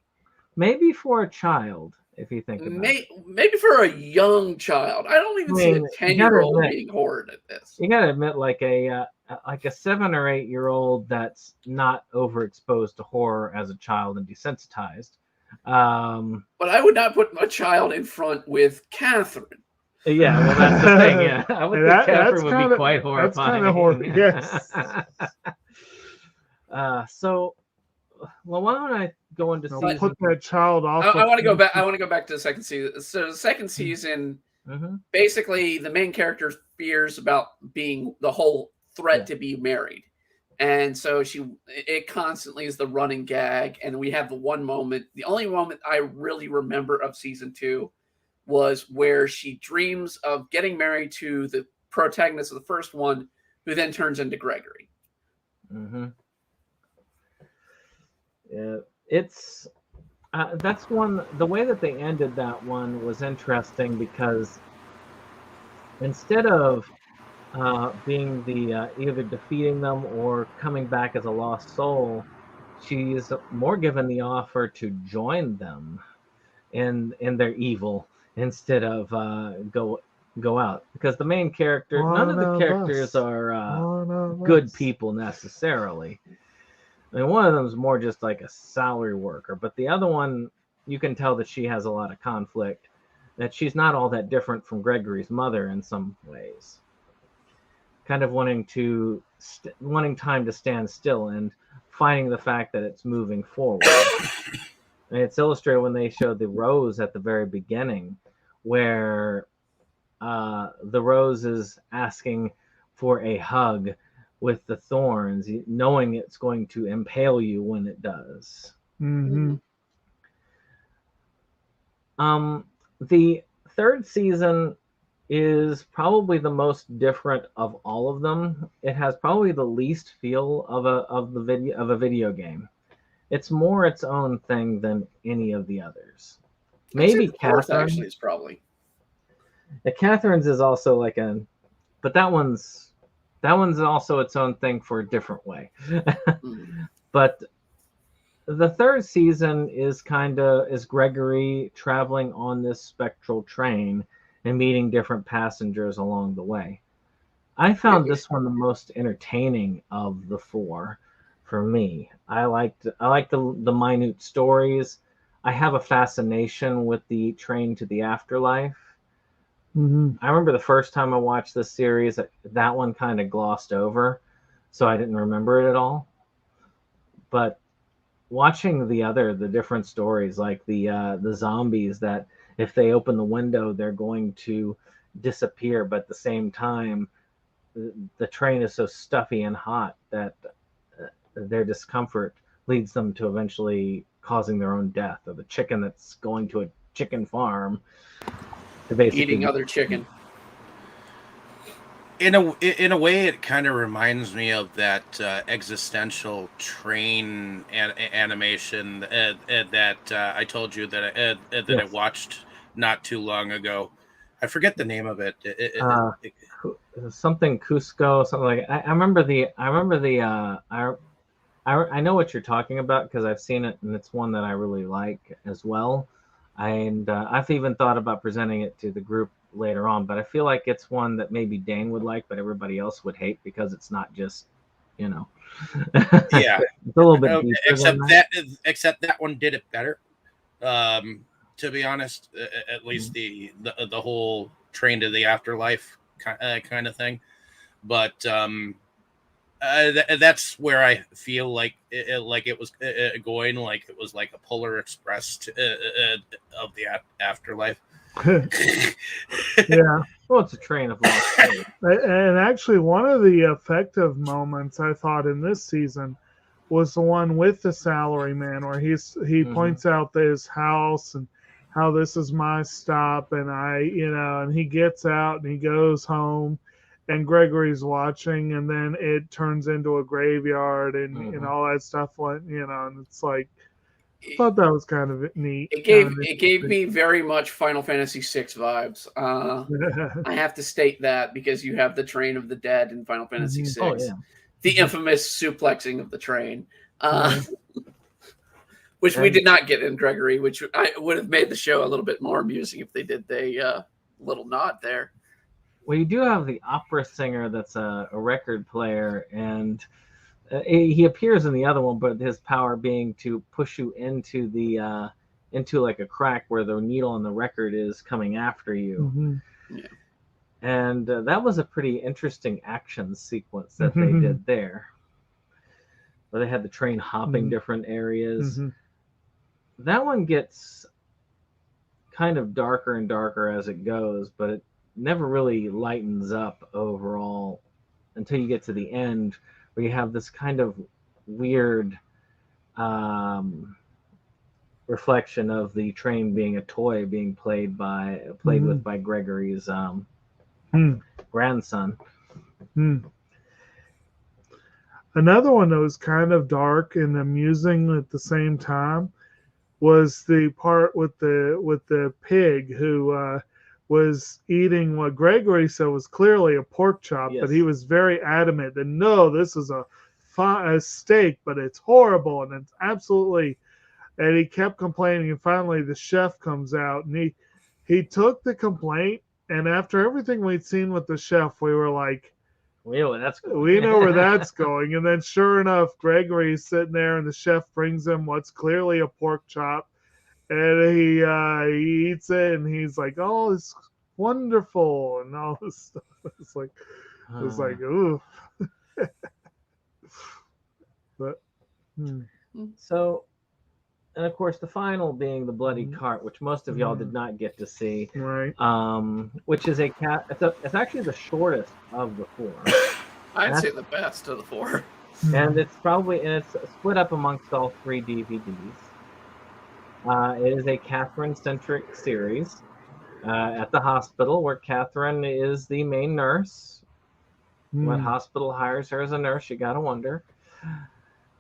Maybe for a child. If you think about it. Maybe for a young child. I don't even see a 10-year-old being horrid at this. You gotta admit, like a 7 or 8 year old that's not overexposed to horror as a child and desensitized. But I would not put a child in front with Catherine. Yeah, well, that's the thing. Yeah, I would think Catherine would be quite horrifying. That's kind of horrible. Yes. So, well, why don't I go into season? Put that child off. I want to go back. I want to go back to the second season. So the second season, basically, the main character fears about being the whole threat to be married, and so it constantly is the running gag. And we have the one moment. The only moment I really remember of season 2 was where she dreams of getting married to the protagonist of the first one, who then turns into Gregory. Yeah, it's that's one. The way that they ended that one was interesting, because instead of being the either defeating them or coming back as a lost soul, she's more given the offer to join them in their evil instead of go out, because the main character, none of the characters are good people necessarily. I mean, one of them is more just like a salary worker, but the other one, you can tell that she has a lot of conflict that she's not all that different from Gregory's mother in some ways. Kind of wanting time to stand still and finding the fact that it's moving forward. And it's illustrated when they showed the rose at the very beginning, where the rose is asking for a hug with the thorns, knowing it's going to impale you when it does. Mm-hmm. The third season is probably the most different of all of them. It has probably the least feel of a video game. It's more its own thing than any of the others. Maybe Catherine actually is probably. The Catherine's is also like but that one's also its own thing for a different way. But the third season is Gregory traveling on this spectral train and meeting different passengers along the way. I found this one the most entertaining of the four for me. I liked the minute stories. I have a fascination with the train to the afterlife. Mm-hmm. I remember the first time I watched this series, that one kind of glossed over, so I didn't remember it at all. But watching the different stories, like the zombies that if they open the window, they're going to disappear, but at the same time, the train is so stuffy and hot that their discomfort leads them to eventually causing their own death, or the chicken that's going to a chicken farm to basically eating other chicken. In a way, it kind of reminds me of that existential train animation that I told you that I watched not too long ago. I forget the name of it. Something Cusco, something like. I know what you're talking about because I've seen it, and it's one that I really like as well. And I've even thought about presenting it to the group later on, but I feel like it's one that maybe Dane would like, but everybody else would hate because it's not just, yeah, it's a little bit deeper except that one did it better. To be honest, at least the whole train to the afterlife kind of thing, but that's where I feel like it was going, like it was like a Polar Express of the afterlife. Yeah. Well, it's a train of lost faith. And actually, one of the effective moments I thought in this season was the one with the salaryman, where he points out his house and how this is my stop, and and he gets out and he goes home, and Gregory's watching, and then it turns into a graveyard and all that stuff. And it's like, I thought that was kind of neat. It gave me very much Final Fantasy VI vibes. I have to state that because you have the train of the dead in Final Fantasy VI, the infamous suplexing of the train, which we did not get in Gregory, which I would have made the show a little bit more amusing if they did the little nod there. Well, you do have the opera singer that's a record player, and he appears in the other one, but his power being to push you into into like a crack where the needle on the record is coming after you. Mm-hmm. Yeah. And that was a pretty interesting action sequence that they did there, where they had the train hopping different areas. Mm-hmm. That one gets kind of darker and darker as it goes, but it never really lightens up overall until you get to the end, where you have this kind of weird reflection of the train being a toy being played with by Gregory's grandson. Another one that was kind of dark and amusing at the same time was the part with the pig who was eating what Gregory said was clearly a pork chop, but he was very adamant that no, this is a steak, but it's horrible and it's absolutely. And he kept complaining, and finally the chef comes out, and he took the complaint, and after everything we'd seen with the chef, we were like, we know where that's going. We know where that's going. And then sure enough, Gregory's sitting there, and the chef brings him what's clearly a pork chop, and he eats it, and he's like, "Oh, it's wonderful," and all this stuff. It's like, ooh. But so, and of course, the final being the bloody cart, which most of y'all did not get to see. Right. Which is it's actually the shortest of the four. I'd say the best of the four. And it's split up amongst all 3 DVDs. It is a Catherine-centric series at the hospital, where Catherine is the main nurse. What hospital hires her as a nurse? You gotta wonder.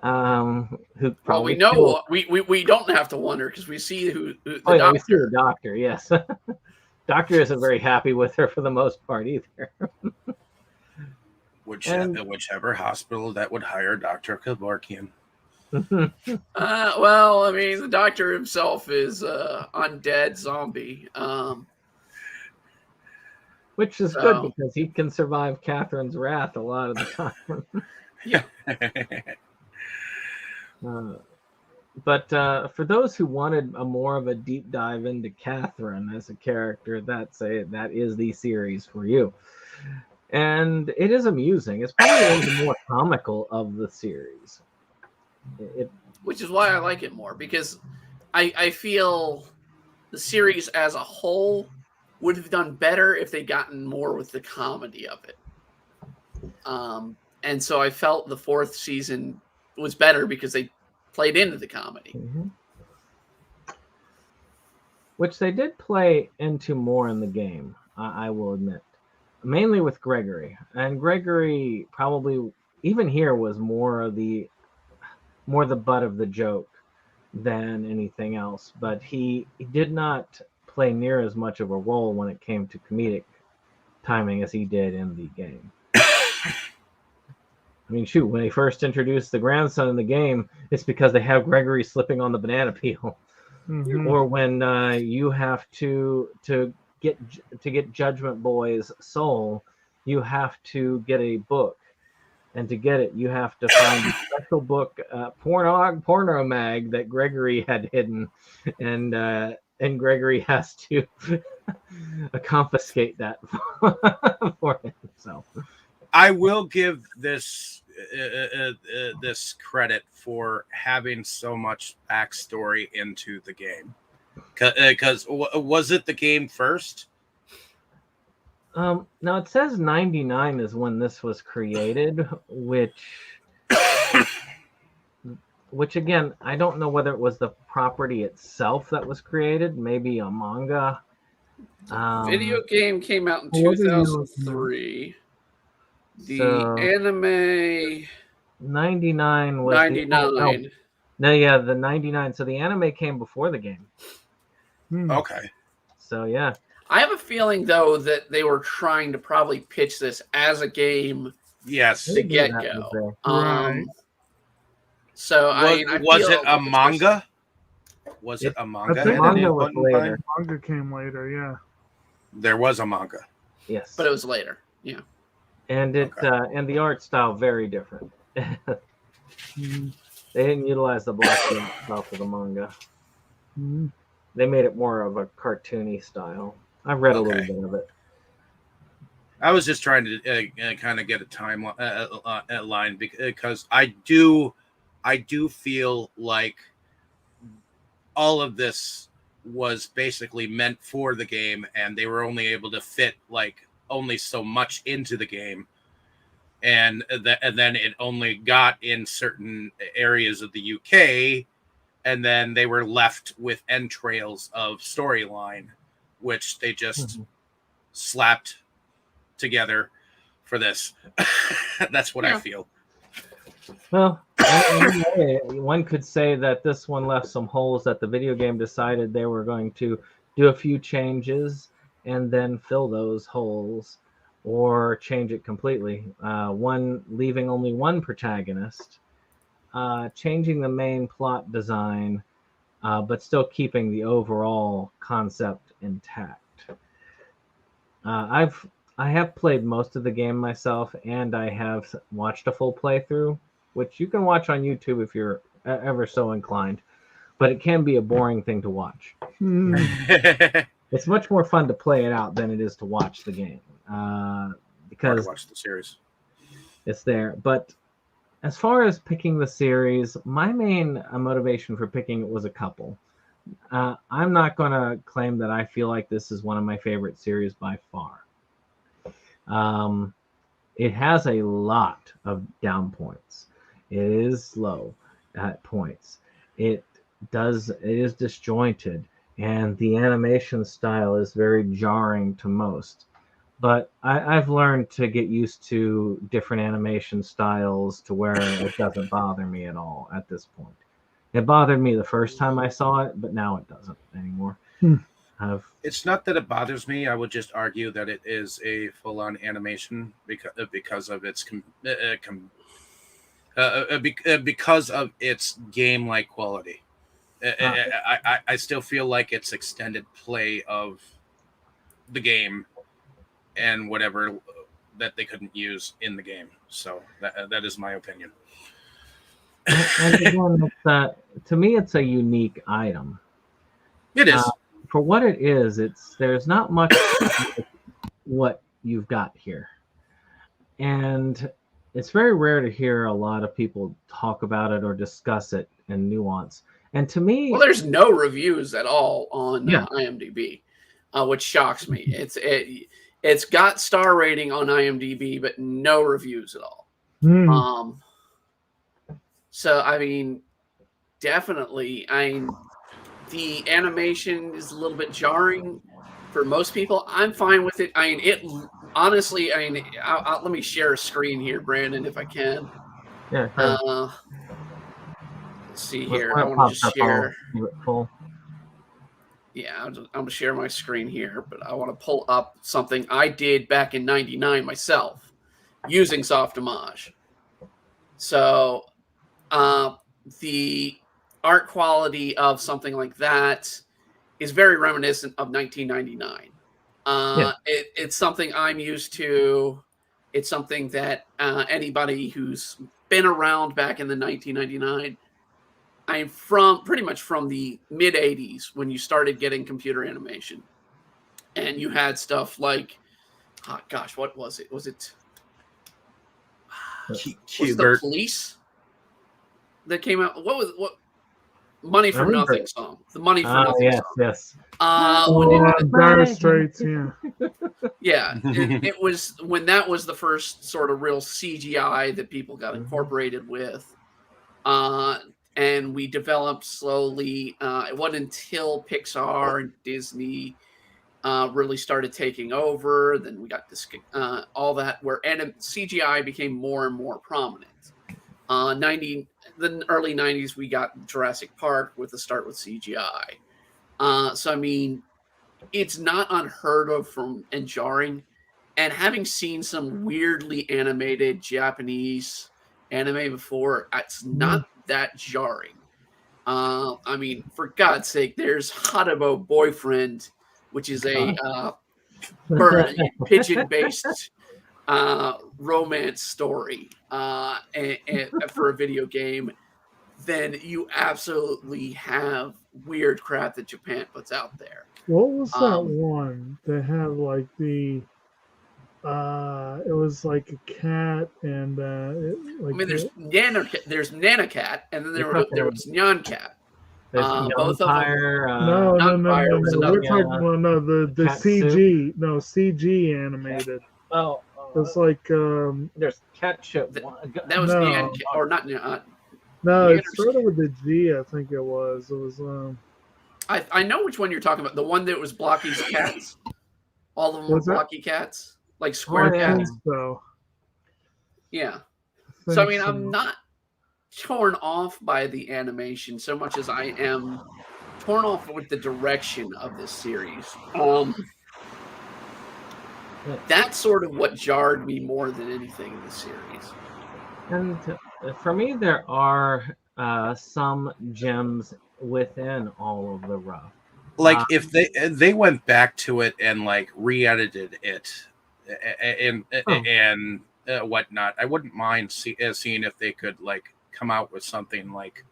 Who probably we don't have to wonder because we see who the doctor. We see the doctor. Yes, doctor isn't very happy with her for the most part either. Whichever hospital that would hire Dr. Kevorkian. Well, I mean, the doctor himself is undead zombie. Which is good because he can survive Catherine's wrath a lot of the time. Yeah. But for those who wanted more of a deep dive into Catherine as a character, that is the series for you. And it is amusing. It's probably one of the more comical of the series. Which is why I like it more, because I feel the series as a whole would have done better if they'd gotten more with the comedy of it. And so I felt the 4th season was better because they played into the comedy. Which they did play into more in the game, I will admit. Mainly with Gregory. And Gregory probably, even here, was more the butt of the joke than anything else. But he did not play near as much of a role when it came to comedic timing as he did in the game. I mean, shoot, when they first introduced the grandson in the game, it's because they have Gregory slipping on the banana peel. Or when you have to get Judgment Boy's soul, you have to get a book, and to get it, you have to find a special book, porno mag that Gregory had hidden, and Gregory has to confiscate that for him. So, I will give this credit for having so much backstory into the game. Because was it the game first? Now it says 99 is when this was created, which again, I don't know whether it was the property itself that was created, maybe a manga. Video game came out in 2003. The anime 99 was 99. The 99. So the anime came before the game. Okay. So yeah. I have a feeling though that they were trying to probably pitch this as a game. Yes. To get go. Right. So was it a manga? Was it a manga? I think manga was later. Manga came later, yeah. There was a manga. Yes. But it was later. Yeah. And and the art style very different. They didn't utilize the black style for the manga. They made it more of a cartoony style. I've read a little bit of it. I was just trying to kind of get a timeline line because I do feel like all of this was basically meant for the game, and they were only able to fit like only so much into the game, and then it only got in certain areas of the UK, and then they were left with entrails of storyline, which they just slapped together for this. That's what I feel. Well, one could say that this one left some holes that the video game decided they were going to do a few changes and then fill those holes or change it completely. One leaving only one protagonist, changing the main plot design, but still keeping the overall concept intact. I have played most of the game myself, and I have watched a full playthrough, which you can watch on YouTube if you're ever so inclined. but it can be a boring thing to watch. It's much more fun to play it out than it is to watch the game, because watch the series. It's there. But as far as picking the series, my main motivation for picking it was a couple. I'm not going to claim that I feel like this is one of my favorite series by far. It has a lot of down points. It is slow at points. It is disjointed, and the animation style is very jarring to most. But I've learned to get used to different animation styles to where it doesn't bother me at all at this point. It bothered me the first time I saw it, but now it doesn't anymore. It's not that it bothers me. I would just argue that it is a full-on animation because of its because of its game-like quality. I still feel like it's extended play of the game and whatever that they couldn't use in the game. So that is my opinion. And again, to me, it's a unique item. It is. For what it is, there's not much what you've got here. And it's very rare to hear a lot of people talk about it or discuss it in nuance. And to me... Well, there's no reviews at all on IMDb, which shocks me. It's got star rating on IMDb, but no reviews at all. So, I mean, definitely, the animation is a little bit jarring for most people. I'm fine with it. Let me share a screen here, Brandon, if I can. Yeah. Let's see here. I want to just share. Yeah, I'm going to share my screen here, but I want to pull up something I did back in '99 myself using Softimage. So, the art quality of something like that is very reminiscent of 1999. It's something I'm used to. It's something that anybody who's been around back in the 1999, I'm pretty much from the mid 80s when you started getting computer animation, and you had stuff like, what was it? Was it the Police that came out? What Money for Nothing song? The Money for Nothing song. Yes. Dire Straits, yeah. Yeah, it was when that was the first sort of real CGI that people got incorporated with. And we developed slowly. It wasn't until Pixar and Disney really started taking over. Then we got this, all that where CGI became more and more prominent. The early 90s, we got Jurassic Park with the start with CGI. So, I mean, it's not unheard of and jarring. And having seen some weirdly animated Japanese anime before, it's not that jarring. I mean, for God's sake, there's Haribo Boyfriend, which is a pigeon-based romance story and for a video game. Then you absolutely have weird crap that Japan puts out there. What was that one that had like the it was like a cat and there's Nanacat, and then there was Nyan Cat. Both of them. No. We're talking about the CG. No, CG animated. Oh, it's like there's Cat Show. That was Nyan Cat, or not Nyan. No, it started with the G. I think it was. It was. I know which one you're talking about. The one that was Blocky's cats. All of them were Blocky cats, like square cats. So. Yeah. So I mean, I'm not torn off by the animation so much as I am torn off with the direction of this series. That's sort of what jarred me more than anything in the series. And for me, there are some gems within all of the rough. Like if they went back to it and like re-edited it and whatnot, I wouldn't mind seeing if they could like come out with something like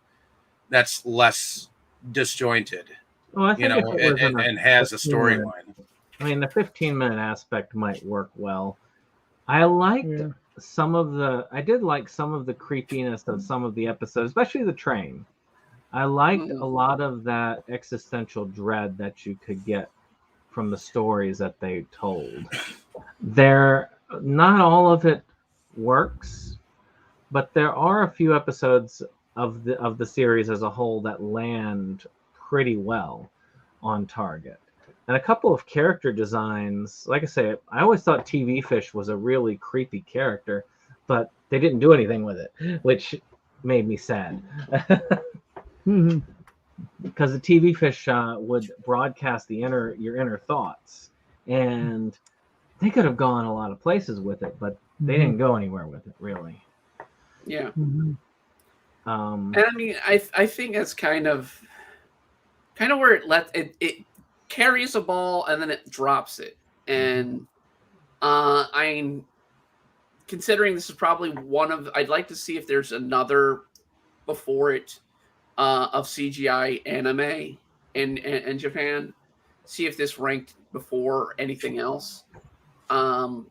that's less disjointed, Well, I think if it was in and has a 15-minute storyline. I mean, the 15-minute aspect might work well. I liked I did like some of the creepiness of some of the episodes, especially the train. I liked a lot of that existential dread that you could get from the stories that they told. Not all of it works, but there are a few episodes of the series as a whole that land pretty well on target. And a couple of character designs, like I say, I always thought TV Fish was a really creepy character, but they didn't do anything with it, which made me sad. Because the TV Fish would broadcast your inner thoughts, and they could have gone a lot of places with it, but they didn't go anywhere with it, really. Yeah. And I mean, I think that's kind of where it carries a ball and then it drops it. And I'm considering this is probably I'd like to see if there's another before it of CGI anime in Japan. See if this ranked before anything else. But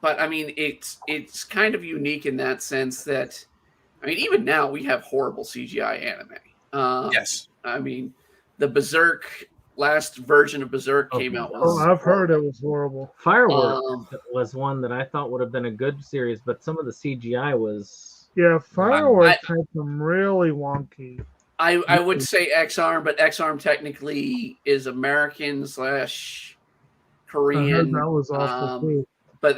I mean, it's kind of unique in that sense that, I mean, even now we have horrible CGI anime. Yes. I mean, the Berserk last version of Berserk came out. I've heard it was horrible. Fireworks was one that I thought would have been a good series, but some of the CGI was. Yeah, Fireworks had some really wonky. I would say X-Arm, but X-Arm technically is American / Korean. I heard that was awful too. But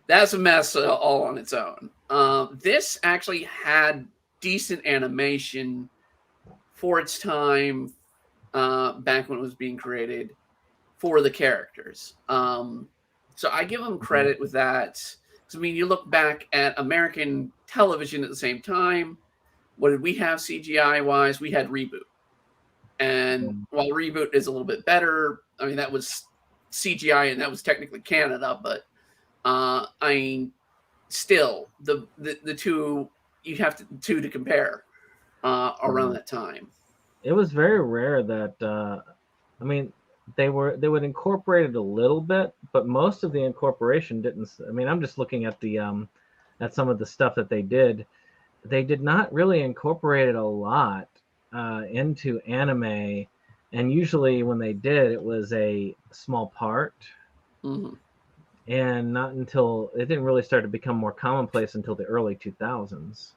that's a mess all on its own. This actually had decent animation for its time, back when it was being created, for the characters. So I give them credit with that. I mean, you look back at American television at the same time. What did we have CGI wise? We had Reboot. And while Reboot is a little bit better, I mean, that was CGI and that was technically Canada, but I mean, still the two, you have to compare around that time. It was very rare that I mean, they would incorporate it a little bit, but most of the incorporation didn't. I mean, I'm just looking at the at some of the stuff that they did. They did not really incorporate it a lot into anime, and usually when they did, it was a small part, and not until it didn't really start to become more commonplace until the early 2000s.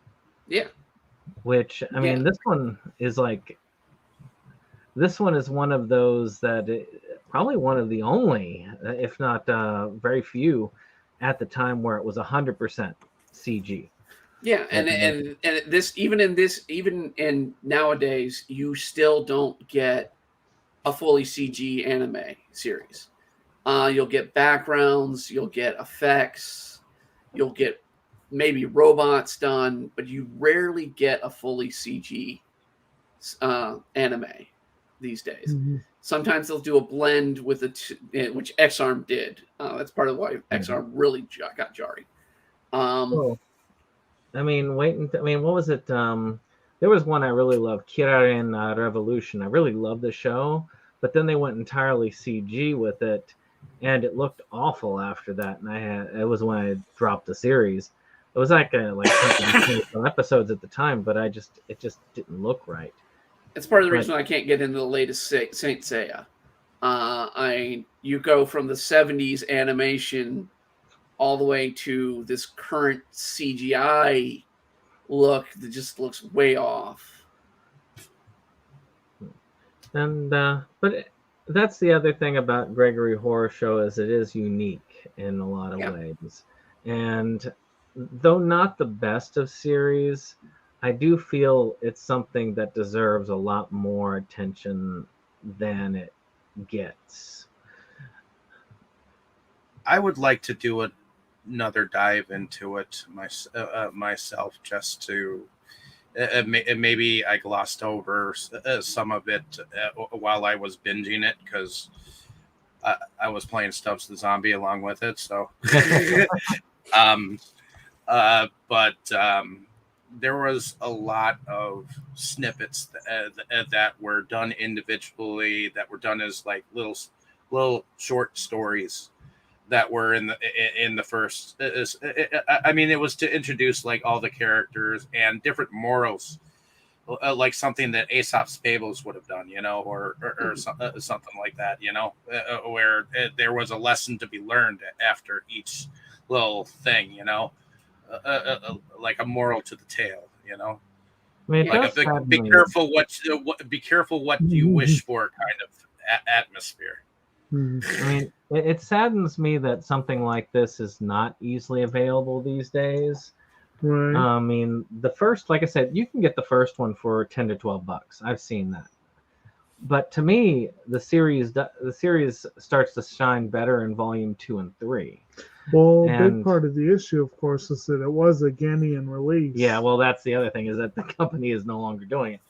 Yeah, which I mean, this one is one of those that probably one of the only, if not very few, at the time where it was 100% CG. Yeah, and this even in nowadays, you still don't get a fully CG anime series. You'll get backgrounds, you'll get effects, you'll get maybe robots done, but you rarely get a fully CG anime these days. Sometimes they'll do a blend with which X-Arm did. That's part of why X-Arm really got jarring. I mean, what was it? There was one I really loved, Kiraren Revolution. I really loved the show, but then they went entirely CG with it, and it looked awful after that. And it was when I dropped the series. It was like 120 episodes at the time, but it just didn't look right. It's part of the reason I can't get into the latest Saint Seiya. You go from the 70s animation all the way to this current CGI look that just looks way off. And but that's the other thing about Gregory Horror Show is it is unique in a lot of ways. And though not the best of series, I do feel it's something that deserves a lot more attention than it gets. I would like to do another dive into it myself, just to maybe I glossed over some of it while I was binging it because I was playing Stubbs the Zombie along with it. So, but there was a lot of snippets that were done individually, that were done as like little short stories that were in the first. I mean, it was to introduce like all the characters and different morals, like something that Aesop's Fables would have done, you know, or something like that, you know, where there was a lesson to be learned after each little thing, you know, like a moral to the tale, you know. I mean, Like be careful what you wish for kind of atmosphere. I mean, it saddens me that something like this is not easily available these days. Right. I mean, the first, like I said, you can get the first one for $10 to $12. I've seen that. But to me, the series starts to shine better in volume 2 and 3. Well, a big part of the issue, of course, is that it was a Guinean release. Yeah, well, that's the other thing, is that the company is no longer doing it.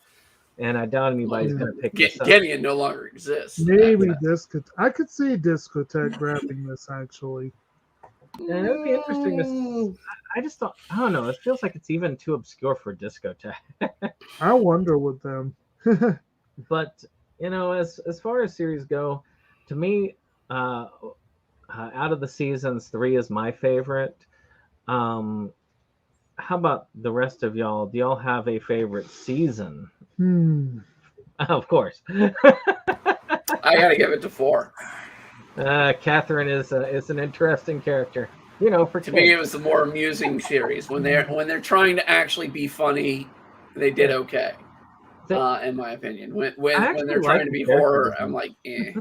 And I doubt anybody's going to pick this up. Guinean no longer exists. Maybe I could see Discotheque grabbing this, actually. And it would be interesting to. I just don't. I don't know. It feels like it's even too obscure for Discotheque. I wonder with them. But you know, as far as series go, to me, out of the seasons, 3 is my favorite. How about the rest of y'all? Do y'all have a favorite season? Of course. I gotta give it to 4. Catherine is an interesting character. You know, to me, it was the more amusing series. When they're trying to actually be funny, they did okay. In my opinion, when they're trying to be horror, I'm like, eh.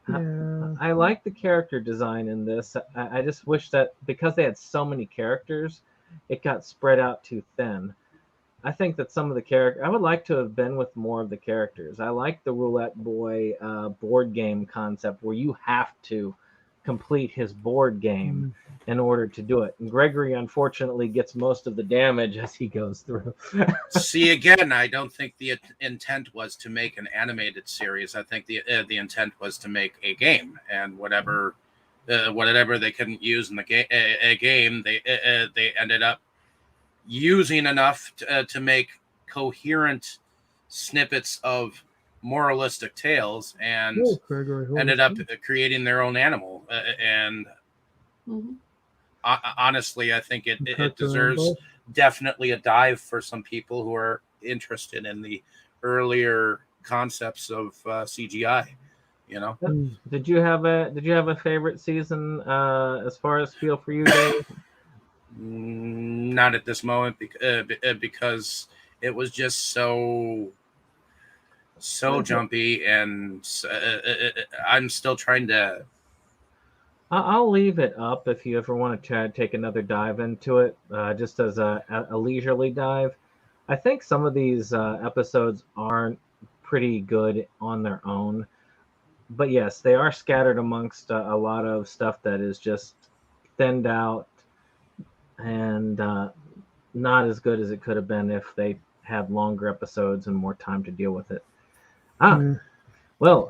Yeah. I like the character design in this. I just wish that because they had so many characters, it got spread out too thin. I think that some of the characters, I would like to have been with more of the characters. I like the Roulette Boy board game concept where you have to complete his board game in order to do it. And Gregory, unfortunately, gets most of the damage as he goes through. See, again, I don't think the intent was to make an animated series. I think the intent was to make a game, and whatever they couldn't use in the game, they ended up using enough to make coherent snippets of moralistic tales, and ended up creating their own animal. And honestly, I think it deserves definitely a dive for some people who are interested in the earlier concepts of CGI. You know, did you have a favorite season as far as Feel For You, Dave? Not at this moment, because it was just so jumpy, and I'm still trying to. I'll leave it up if you ever want to take another dive into it, just as a leisurely dive. I think some of these episodes aren't pretty good on their own, but yes, they are scattered amongst a lot of stuff that is just thinned out and not as good as it could have been if they had longer episodes and more time to deal with it. Well,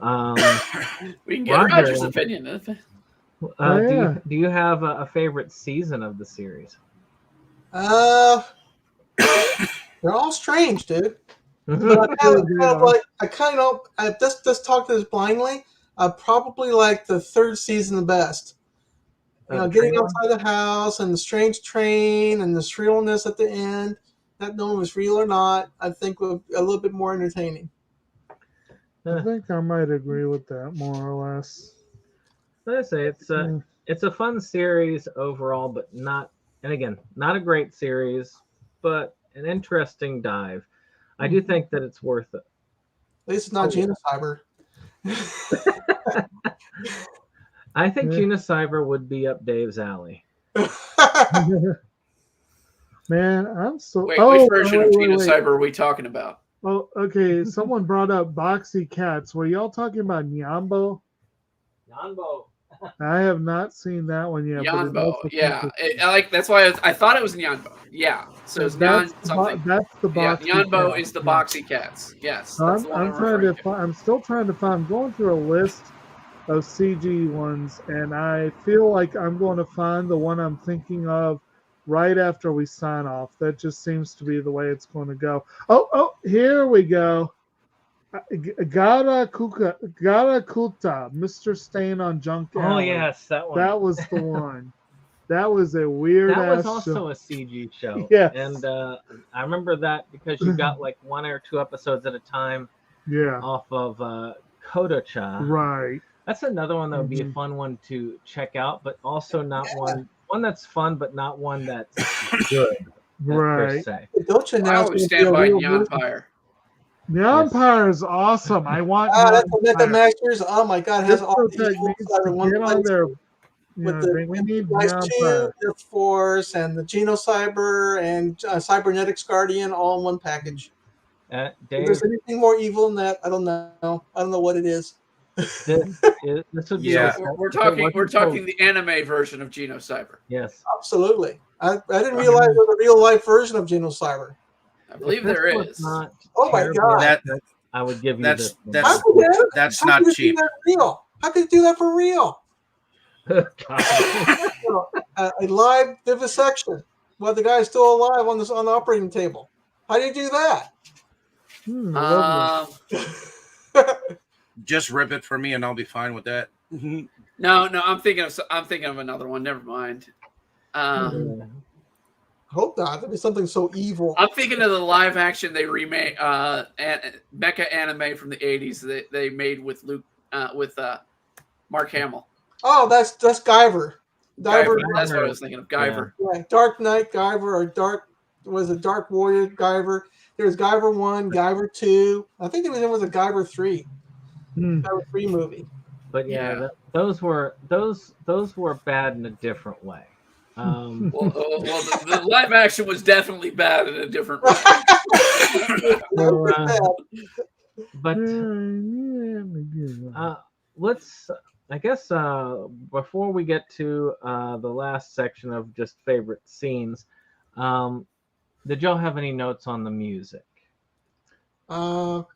we can get Roger's opinion. Do you have a favorite season of the series? They're all strange, dude. But I just talk to this blindly. I probably like the 3rd season the best. You know, getting outside the house and the strange train and the shrillness at the end, not knowing if it's real or not, I think was a little bit more entertaining. I think I might agree with that more or less. I say it's a fun series overall, but not a great series, but an interesting dive. I do think that it's worth it. At least it's not Genocyber. I think Genocyber would be up Dave's alley. Man, I'm so. Wait, which version of Genocyber are we talking about? Oh, okay. Someone brought up Boxy Cats. Were y'all talking about Nyambo? Nyambo. I have not seen that one yet. Nyambo, yeah. That's why I thought it was Nyambo. Yeah. So it's that's something. That's the Boxy. Yeah, Nyambo Cats. is the Boxy Cats. Yes. I'm still trying to find. I'm going through a list of CG ones, and I feel like I'm going to find the one I'm thinking of right after we sign off. That just seems to be the way it's going to go. Oh, here we go. Garakuta, Mr. Stain on Junk Oh Alley. yes, that one. That was the one. That was a weird That was ass also show. a CG show. Yes. And I remember that because you got like 1 or 2 episodes at a time Yeah. off of Kotobukijake. Right. That's another one that would be a fun one to check out, but also not one that's fun, but not one that's good. Right. Per se. Don't you I now? always stand by the Empire. The Empire is awesome. I want that's the Mecca Masters. Oh my God, it has all the Discotech evil needs side to in one get on place. there. With We need the the Empire. the Force, and the Genocyber, and Cybernetics Guardian all in one package. If Dave, there's anything more evil than that, I don't know. I don't know what it is. this would be Yeah. We're talking the anime version of Genocyber. Yes. Absolutely. I didn't realize there was a real life version of Genocyber. I believe If this there was is. not Oh my terribly God. accurate, I would give you this. How could you not do cheap. that real? How could you do that for real? God. A live vivisection while the guy's still alive on the operating table. How do you do that? Just rip it for me, and I'll be fine with that. No, I'm thinking of another one. Never mind. Hope not. That'd be something so evil. I'm thinking of the live action they remade, mecha anime from the '80s that they made with Mark Hamill. Oh, that's Guyver. Guyver. That's what I was thinking of. Guyver. Yeah. Dark Knight Guyver, or Dark Warrior Guyver. There's Guyver 1, Guyver 2. I think there was a Guyver 3. Guyver 3 movie. But yeah. Those were bad in a different way. Well, the live action was definitely bad in a different way. Let's. I guess before we get to the last section of just favorite scenes, did y'all have any notes on the music? Well,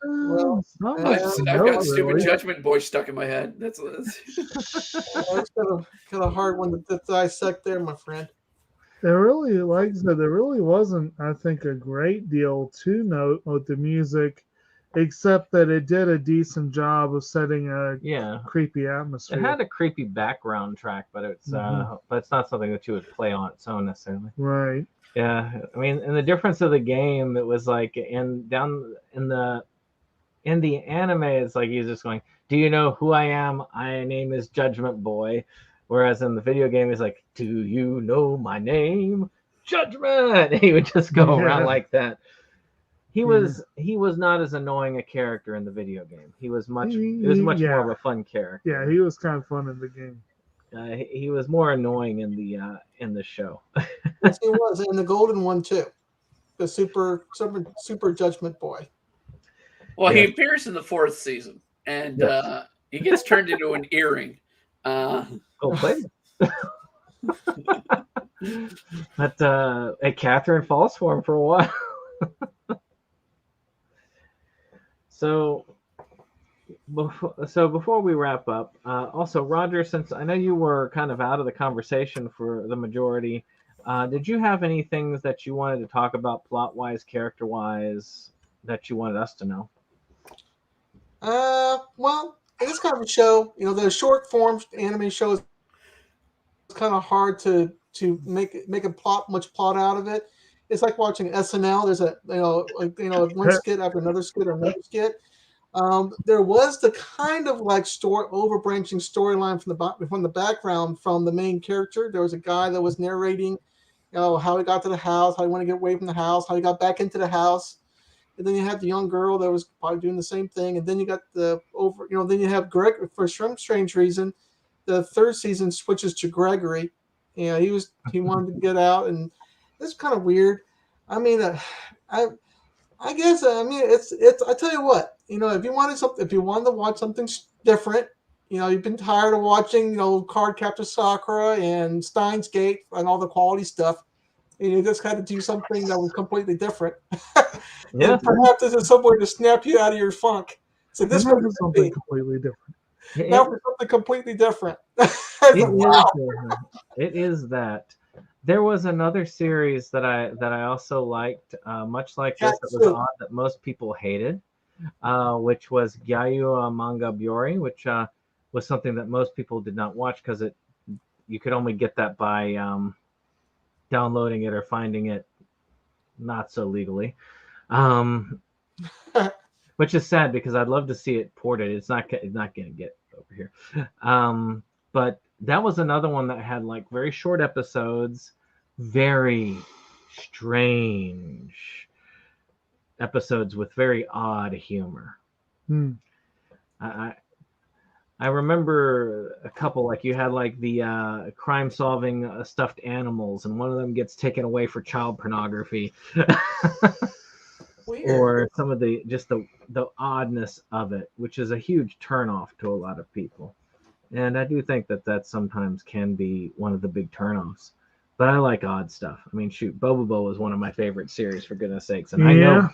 I've got Stupid Judgment Boy stuck in my head. That's it's kind of hard one to dissect there, my friend. There really, like I said, there really wasn't, I think, a great deal to note with the music, except that it did a decent job of setting a creepy atmosphere. It had a creepy background track, but it's not something that you would play on its own necessarily. Right. Yeah, I mean, and the difference of the game, it was like in the anime, it's like he's just going, "Do you know who I am? My name is Judgment Boy." Whereas in the video game, he's like, "Do you know my name? Judgment." And he would just go around like that. He was not as annoying a character in the video game. He was much more of a fun character. Yeah, he was kind of fun in the game. He was more annoying in the show. Yes, he was, and the golden one too, the super Judgment Boy. Well, he appears in the 4th season, and he gets turned into an earring. Play. But Catherine falls for him for a while. So before we wrap up, also Roger, since I know you were kind of out of the conversation for the majority, did you have any things that you wanted to talk about plot-wise, character-wise, that you wanted us to know? Well, in this kind of a show, the short form anime shows, it's kind of hard to make a much plot out of it. It's like watching SNL. There's one skit after another skit or another skit. There was the kind of like overbranching storyline from the background from the main character. There was a guy that was narrating, how he got to the house, how he wanted to get away from the house, how he got back into the house. And then you had the young girl that was probably doing the same thing. And then you got then you have Greg. For some strange reason, the 3rd season switches to Gregory. He wanted to get out, and it's kind of weird. I mean, I guess it's. I tell you what, if you wanted to watch something different, you've been tired of watching, Card Captor Sakura and Steins Gate and all the quality stuff. And you just had to do something that was completely different. Yeah. Perhaps this is some way to snap you out of your funk. So this was something completely different. Now for something completely different. It is that. There was another series that I also liked, much like this, that was Katsu. odd that most people hated, which was Gyayu Manga Byori, which was something that most people did not watch because you could only get that by downloading it or finding it not so legally, which is sad because I'd love to see it ported. It's not going to get over here, but that was another one that had like very short episodes, very strange episodes with very odd humor. I remember a couple, like you had like the crime solving stuffed animals, and one of them gets taken away for child pornography. Or some of the oddness of it, which is a huge turnoff to a lot of people. And I do think that sometimes can be one of the big turnoffs. But I like odd stuff. I mean, shoot, Bobobo was one of my favorite series, for goodness sakes. And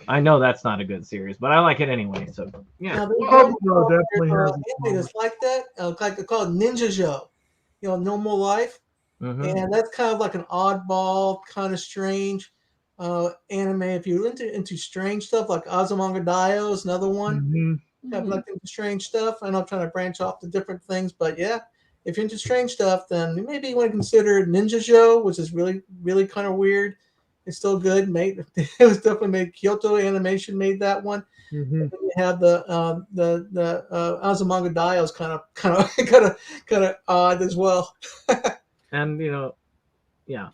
I know that's not a good series, but I like it anyway. So yeah, Now, Bobobo definitely has anime that's like that. Like they call it Ninja Joe. No More Life, and that's kind of like an oddball, kind of strange anime. If you're into strange stuff, like Azumanga Daioh is another one. Have like into strange stuff. I know I'm trying to branch off to different things, but yeah, if you're into strange stuff, then maybe you want to consider Ninja Joe, which is really, really kind of weird. It's still good. It was definitely made. Kyoto Animation made that one. And then you have the Azumanga Daioh is kind of odd as well. And yeah.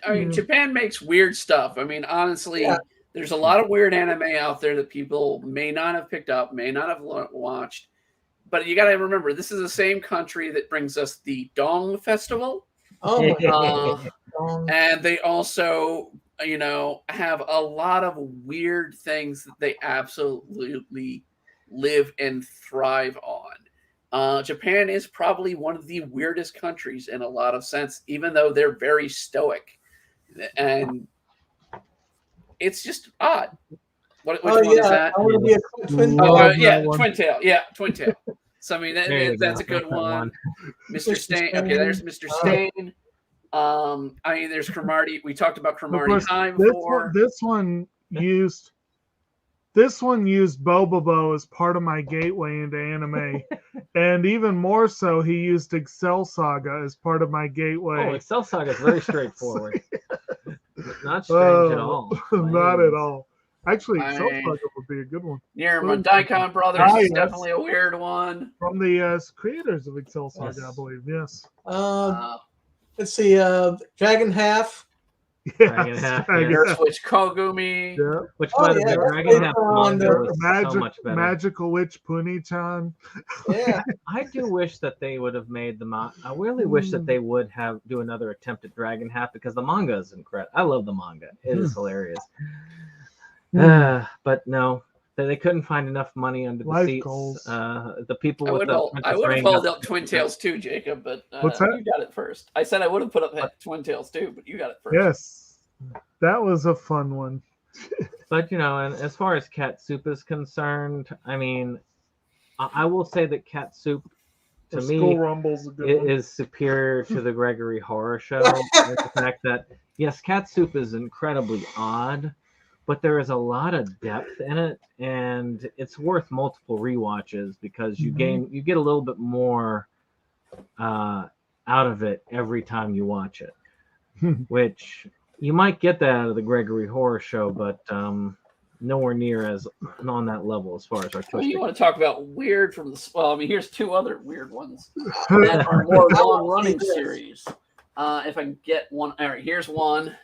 I mean, Japan makes weird stuff. I mean, honestly. Yeah. There's a lot of weird anime out there that people may not have picked up, may not have watched. But you got to remember, this is the same country that brings us the Dong Festival. And they also, have a lot of weird things that they absolutely live and thrive on. Japan is probably one of the weirdest countries in a lot of sense, even though they're very stoic. And it's just odd. Which one is that? I want to be a twin tail. Twin tail. Yeah, twin tail. So I mean, that's a good one. Mr. Stain. Okay, there's Mr. Stain. I mean, there's Cromartie. We talked about Cromartie High before. This one used Bobobo as part of my gateway into anime, and even more so, he used Excel Saga as part of my gateway. Oh, Excel Saga is very straightforward. Not strange at all. Not at all. Actually, Excel Saga would be a good one. Daikon Brothers is definitely a weird one. From the creators of Excel Saga, I believe. Yes. Let's see. Dragon Half. Dragon Half. Switch Kogumi. Yeah. Which by the way, Dragon Half was so much better. Magical Witch Puni-chan. Yeah. I do wish that they would have made I really wish that they would do another attempt at Dragon Half, because the manga is incredible. I love the manga. It is hilarious. But no, they couldn't find enough money under the seats. The people I would have held up Twin Tails too, Jacob, but you got it first. I said I would have put up Twin Tails too, but you got it first. Yes, that was a fun one. But and as far as Cat Soup is concerned, I mean, I will say that Cat Soup to me is superior to the Gregory Horror Show. The fact that yes, Cat Soup is incredibly odd, but there is a lot of depth in it, and it's worth multiple rewatches because you get a little bit more out of it every time you watch it, which you might get that out of the Gregory Horror Show, but nowhere near as on that level as far as our. Well, you want to talk about weird from the? Well, I mean, here's two other weird ones that are more long-running series. If I can get one, all right, here's one.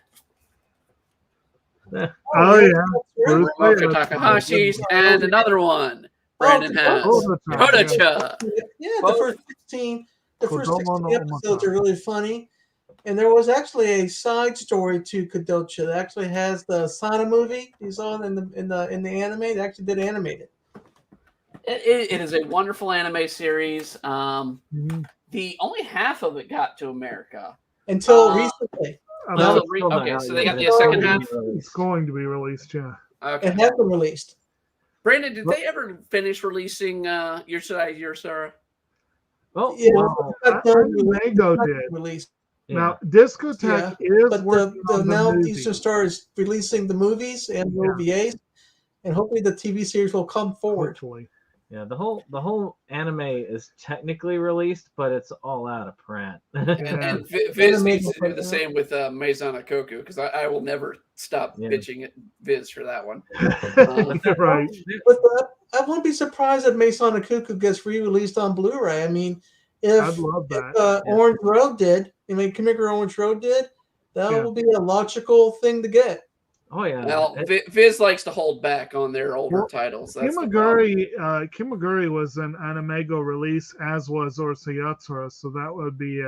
Oh yeah, Roka Takahashi's, and another one Brandon has. Kodacha. Yeah, the first 16 episodes are really funny, and there was actually a side story to Kodacha that actually has the Sana movie you saw in the anime. They actually did animate it. It is a wonderful anime series. The only half of it got to America until recently. Okay, so they got the second half. It's going to be released, yeah. Okay. It has been released. Brandon, did they ever finish releasing Your Sarah? Oh, yeah. Lego did. Released. Now, Discotheque is but working on the now movie. Eastern Star is releasing the movies and the OVAs, and hopefully the TV series will come forward. Hopefully. Yeah, the whole anime is technically released, but it's all out of print. And Viz needs to do the same with Maison Koku, because I will never stop bitching at Viz for that one. Right. But I won't be surprised if Maison Cuckoo gets re-released on Blu-ray. I mean, I'd love that. Orange Road did, Commander Orange Road did, that will be a logical thing to get. Oh yeah. Well, Viz likes to hold back on their older titles. That's Kimaguri was an Animego release, as was Ursa Yatsura, so that would be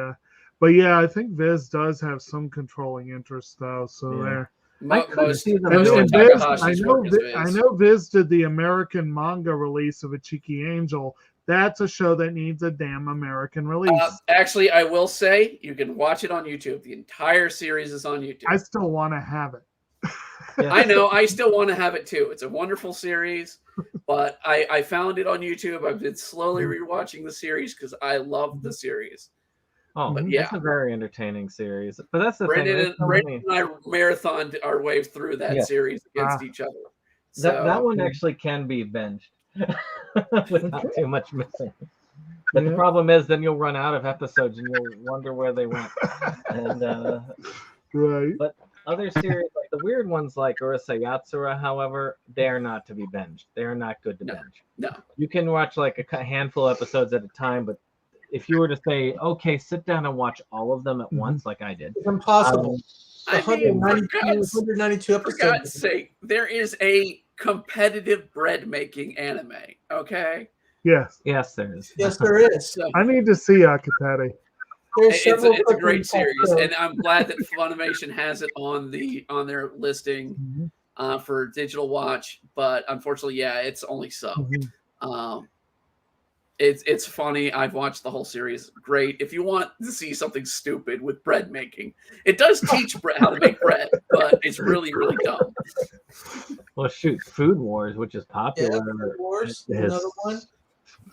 but yeah, I think Viz does have some controlling interest though, so there. I know Viz did the American manga release of A Cheeky Angel. That's a show that needs a damn American release. Actually, I will say you can watch it on YouTube. The entire series is on YouTube. I still want to have it. I know. I still want to have it too. It's a wonderful series, but I found it on YouTube. I've been slowly rewatching the series because I love the series. Oh, but it's a very entertaining series. But that's the Brandon thing. Brandon and I marathoned our way through that series against each other. So, that one actually can be binged without too much missing. But the problem is, then you'll run out of episodes and you'll wonder where they went. And right. But other series, like the weird ones like Ursa Yatsura, however, they are not to be binged. They are not good to binge. No. You can watch like a handful of episodes at a time, but if you were to say, okay, sit down and watch all of them at once, like I did. It's impossible. 192 episodes. For God's sake, there is a competitive bread making anime, okay? Yes. Yes, there is. Yes, there is. I need to see Akatari. It's a great series, and I'm glad that Funimation has it on their listing for digital watch. But unfortunately, it's only sub. It's funny. I've watched the whole series. Great. If you want to see something stupid with bread making, it does teach how to make bread, but it's really, really dumb. Well, shoot, Food Wars, which is popular. Yeah, Food Wars, another one.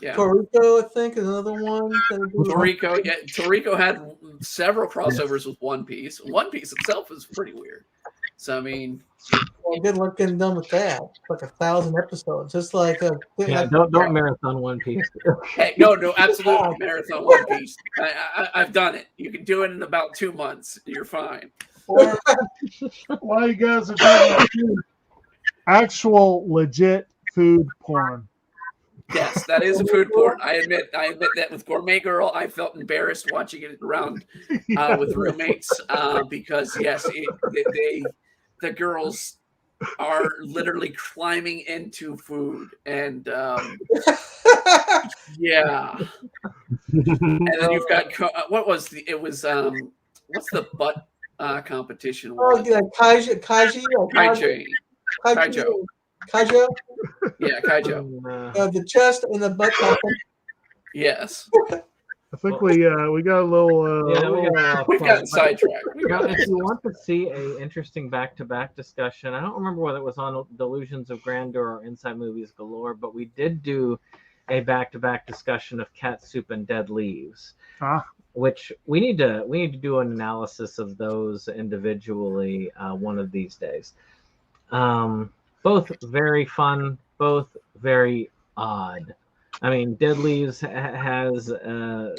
Yeah. Toriko, I think, is another one. Toriko had several crossovers with One Piece. One Piece itself is pretty weird. So I mean, good luck getting done with that. Like 1,000 episodes, just like a don't marathon One Piece. Hey, no, absolutely marathon One Piece. I've done it. You can do it in about 2 months. You're fine. Or while you guys are talking about food, actual legit food porn. Yes, that is a food porn. I admit that with Gourmet Girl, I felt embarrassed watching it around with roommates because the girls are literally climbing into food and and then you've got what's the butt competition? Oh yeah, Kaijo. Kaijo? Yeah, Kaijo. The chest and the butt company. Yes. I think we got a little we've gotten sidetracked. If you want to see a interesting back-to-back discussion, I don't remember whether it was on Delusions of Grandeur or Inside Movies Galore, but we did do a back-to-back discussion of Cat Soup and Dead Leaves, which we need to do an analysis of those individually one of these days. Both very fun, both very odd. I mean, Dead Leaves has a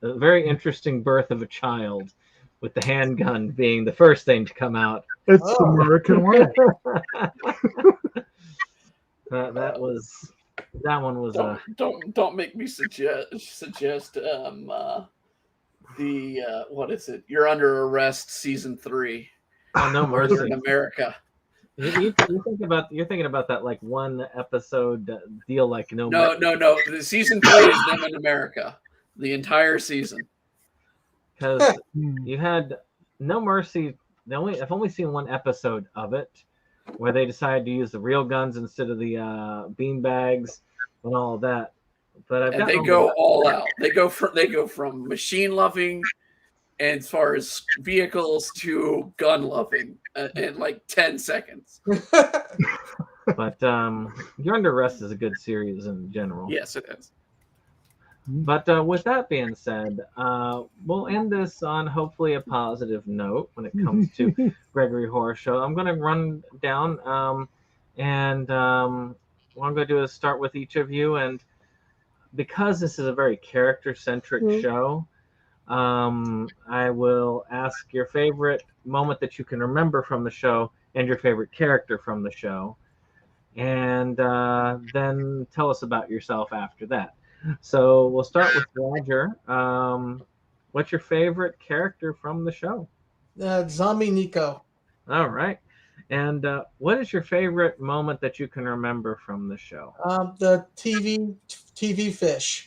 very interesting birth of a child, with the handgun being the first thing to come out. It's the American way. That one was don't make me suggest what is it? You're Under Arrest season 3. Oh, No Mercy in America. You're thinking about that like one episode deal, like No. The season 3 is them in America, the entire season. Because you had No Mercy. I've only seen one episode of it, where they decided to use the real guns instead of the bean bags and all of that. But they go all out. They go from machine loving, and as far as vehicles, to gun loving in like 10 seconds. But You're Under Arrest is a good series in general. Yes, it is. But with that being said, we'll end this on hopefully a positive note when it comes to Gregory Horror Show. I'm going to run down, and what I'm going to do is start with each of you. And because this is a very character-centric show, I will ask your favorite moment that you can remember from the show and your favorite character from the show. And then tell us about yourself after that. So we'll start with Roger. What's your favorite character from the show? Zombie Nico. All right. And what is your favorite moment that you can remember from the show? The TV fish.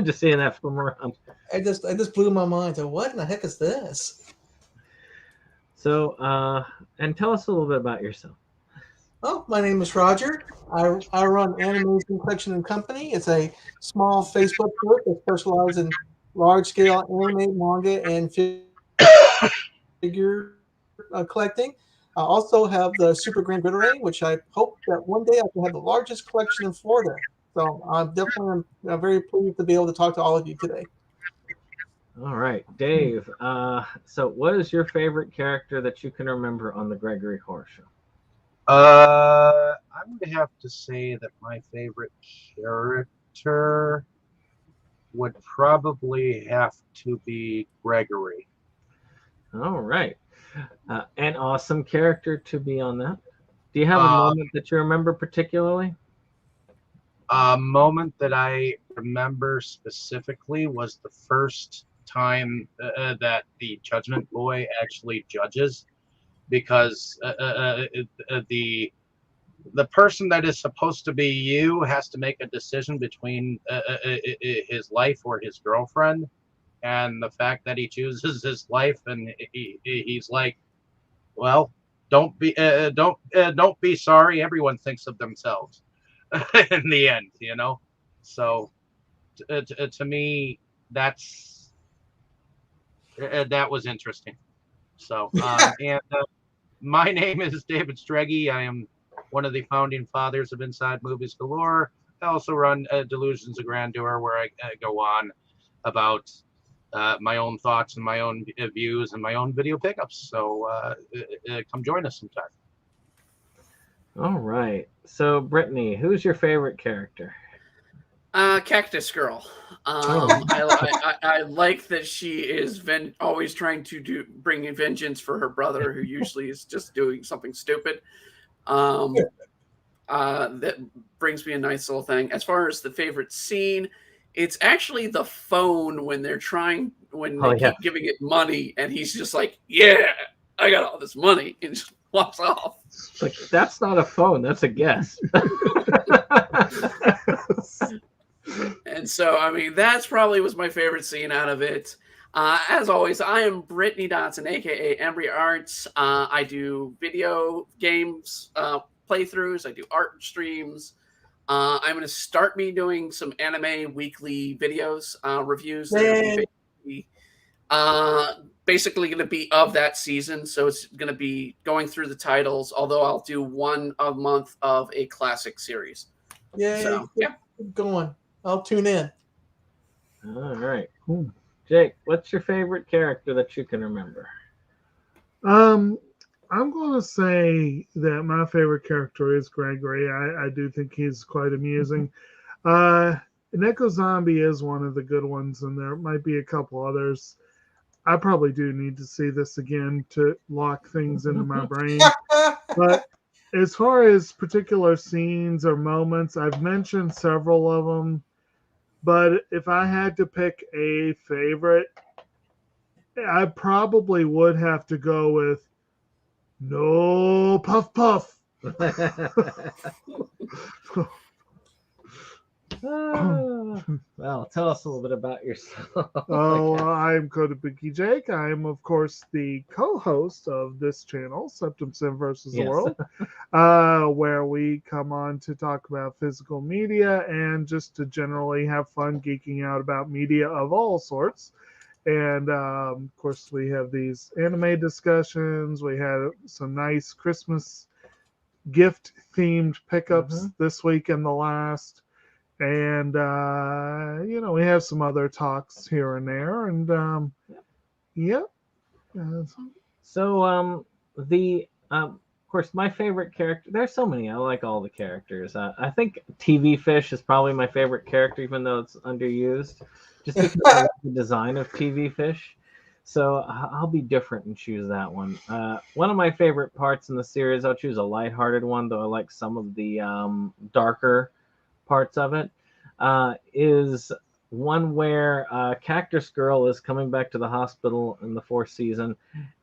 Just seeing that from around. I just blew my mind. So what in the heck is this? So, and tell us a little bit about yourself. Oh, my name is Roger. I run Animation Collection and Company. It's a small Facebook group that specializes in large-scale anime, manga, and figure collecting. I also have the Super Grand Grandeur, which I hope that one day I can have the largest collection in Florida. So I'm definitely very pleased to be able to talk to all of you today. All right, Dave. So what is your favorite character that you can remember on the Gregory Horror Show? I would have to say that my favorite character would probably have to be Gregory. All right. An awesome character to be on that. Do you have a moment that you remember particularly? A moment that I remember specifically was the first time that the Judgment Boy actually judges, because the person that is supposed to be you has to make a decision between his life or his girlfriend, and the fact that he chooses his life, and he's like, well, don't be sorry, everyone thinks of themselves in the end, you know. So to me, that was interesting. So and my name is David Streggy. I am one of the founding fathers of Inside Movies Galore. I also run Delusions of Grandeur, where I go on about my own thoughts and my own views and my own video pickups. So come join us sometime. All right. So, Brittany, who's your favorite character? Cactus Girl. I like that she is always trying to bring vengeance for her brother, who usually is just doing something stupid. That brings me a nice little thing. As far as the favorite scene, it's actually the phone when they keep giving it money, and he's just like, "Yeah, I got all this money," and just walks off. It's like, that's not a phone, that's a guess. And so, I mean, that's probably was my favorite scene out of it. As always, I am Brittany Dotson, aka Embry Arts. I do video games playthroughs. I do art streams. I'm going to start doing some anime weekly videos, reviews. Basically going to be of that season, so it's going to be going through the titles. Although I'll do one a month of a classic series. Yeah, keep going. I'll tune in. All right, cool. Jake, what's your favorite character that you can remember? I'm going to say that my favorite character is Gregory. I do think he's quite amusing. Neko Zombie is one of the good ones, and there might be a couple others. I probably do need to see this again to lock things into my brain. But as far as particular scenes or moments, I've mentioned several of them. But if I had to pick a favorite, I probably would have to go with No Puff Puff. Well, tell us a little bit about yourself. I'm Kotobukijake. I am, of course, the co-host of this channel, Septum Sim versus the World, where we come on to talk about physical media and just to generally have fun geeking out about media of all sorts. And, of course, we have these anime discussions. We had some nice Christmas gift-themed pickups this week and the last. And we have some other talks here and there, and yeah. So of course, my favorite character. There's so many. I like all the characters. I think TV Fish is probably my favorite character, even though it's underused, just because I like the design of TV Fish. So I'll be different and choose that one. One of my favorite parts in the series, I'll choose a lighthearted one, though I like some of the darker parts of it. Is one where Cactus Girl is coming back to the hospital in the fourth season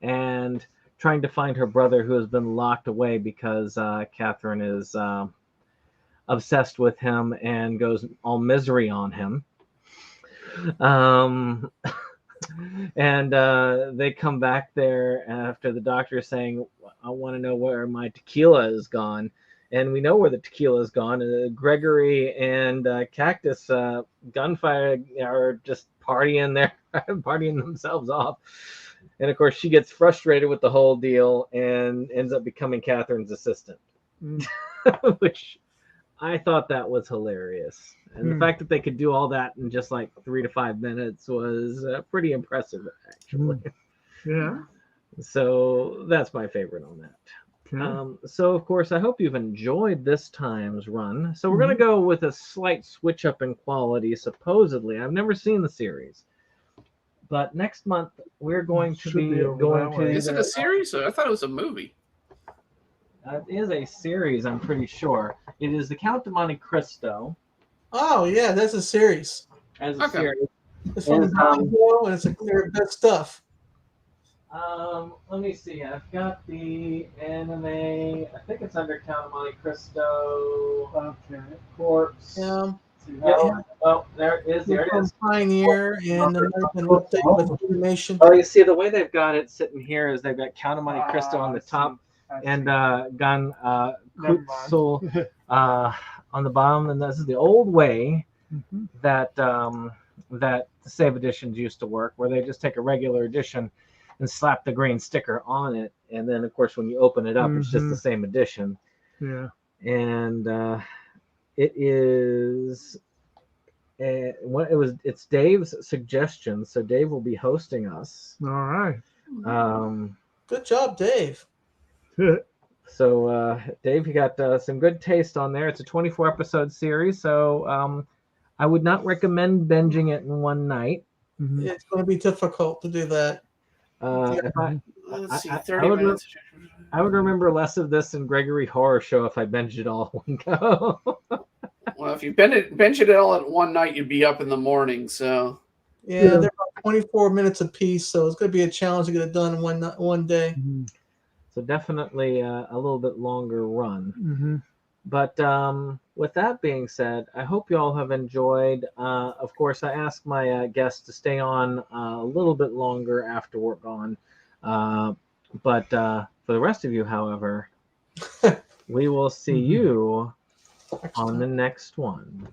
and trying to find her brother who has been locked away because Catherine is obsessed with him and goes all misery on him. And they come back there after the doctor is saying, I want to know where my tequila is gone. And we know where the tequila is gone. Gregory and Cactus Gunfire are just partying there, partying themselves off. And of course, she gets frustrated with the whole deal and ends up becoming Catherine's assistant, which I thought that was hilarious. And the fact that they could do all that in just like 3 to 5 minutes was pretty impressive, actually. Yeah. So that's my favorite on that. So, of course, I hope you've enjoyed this time's run. So we're going to go with a slight switch up in quality, supposedly. I've never seen the series. But next month, we're going to be going to... Is it a series? I thought it was a movie. It is a series, I'm pretty sure. It is The Count of Monte Cristo. Oh, yeah, that's a series. As a series. It's from the and it's their best stuff. Let me see. I've got the anime. I think it's under Count of Monte Cristo. Okay. Corpse. Yeah. Oh, there it is. There it is. Pioneer and American update with animation. Oh, you see, the way they've got it sitting here is they've got Count of Monte Cristo on the top and Gan Kutsul on the bottom. And this is the old way that that the save editions used to work, where they just take a regular edition and slap the green sticker on it, and then of course when you open it up, it's just the same edition. Yeah. And it is it's Dave's suggestion, so Dave will be hosting us. All right. Good job, Dave. So Dave, you got some good taste on there. It's a 24 episode series, so I would not recommend binging it in one night. It's going to be difficult to do that. Let's see, 30 minutes. I would remember less of this than Gregory Horror Show if I binged it all in one go. Well, if you binge it all at one night, you'd be up in the morning. So yeah, they're about 24 minutes apiece, so it's going to be a challenge to get it done in one day. So definitely a little bit longer run. But with that being said, I hope you all have enjoyed. Of course, I ask my guests to stay on a little bit longer after we're gone. But for the rest of you, however, we will see you on the next one.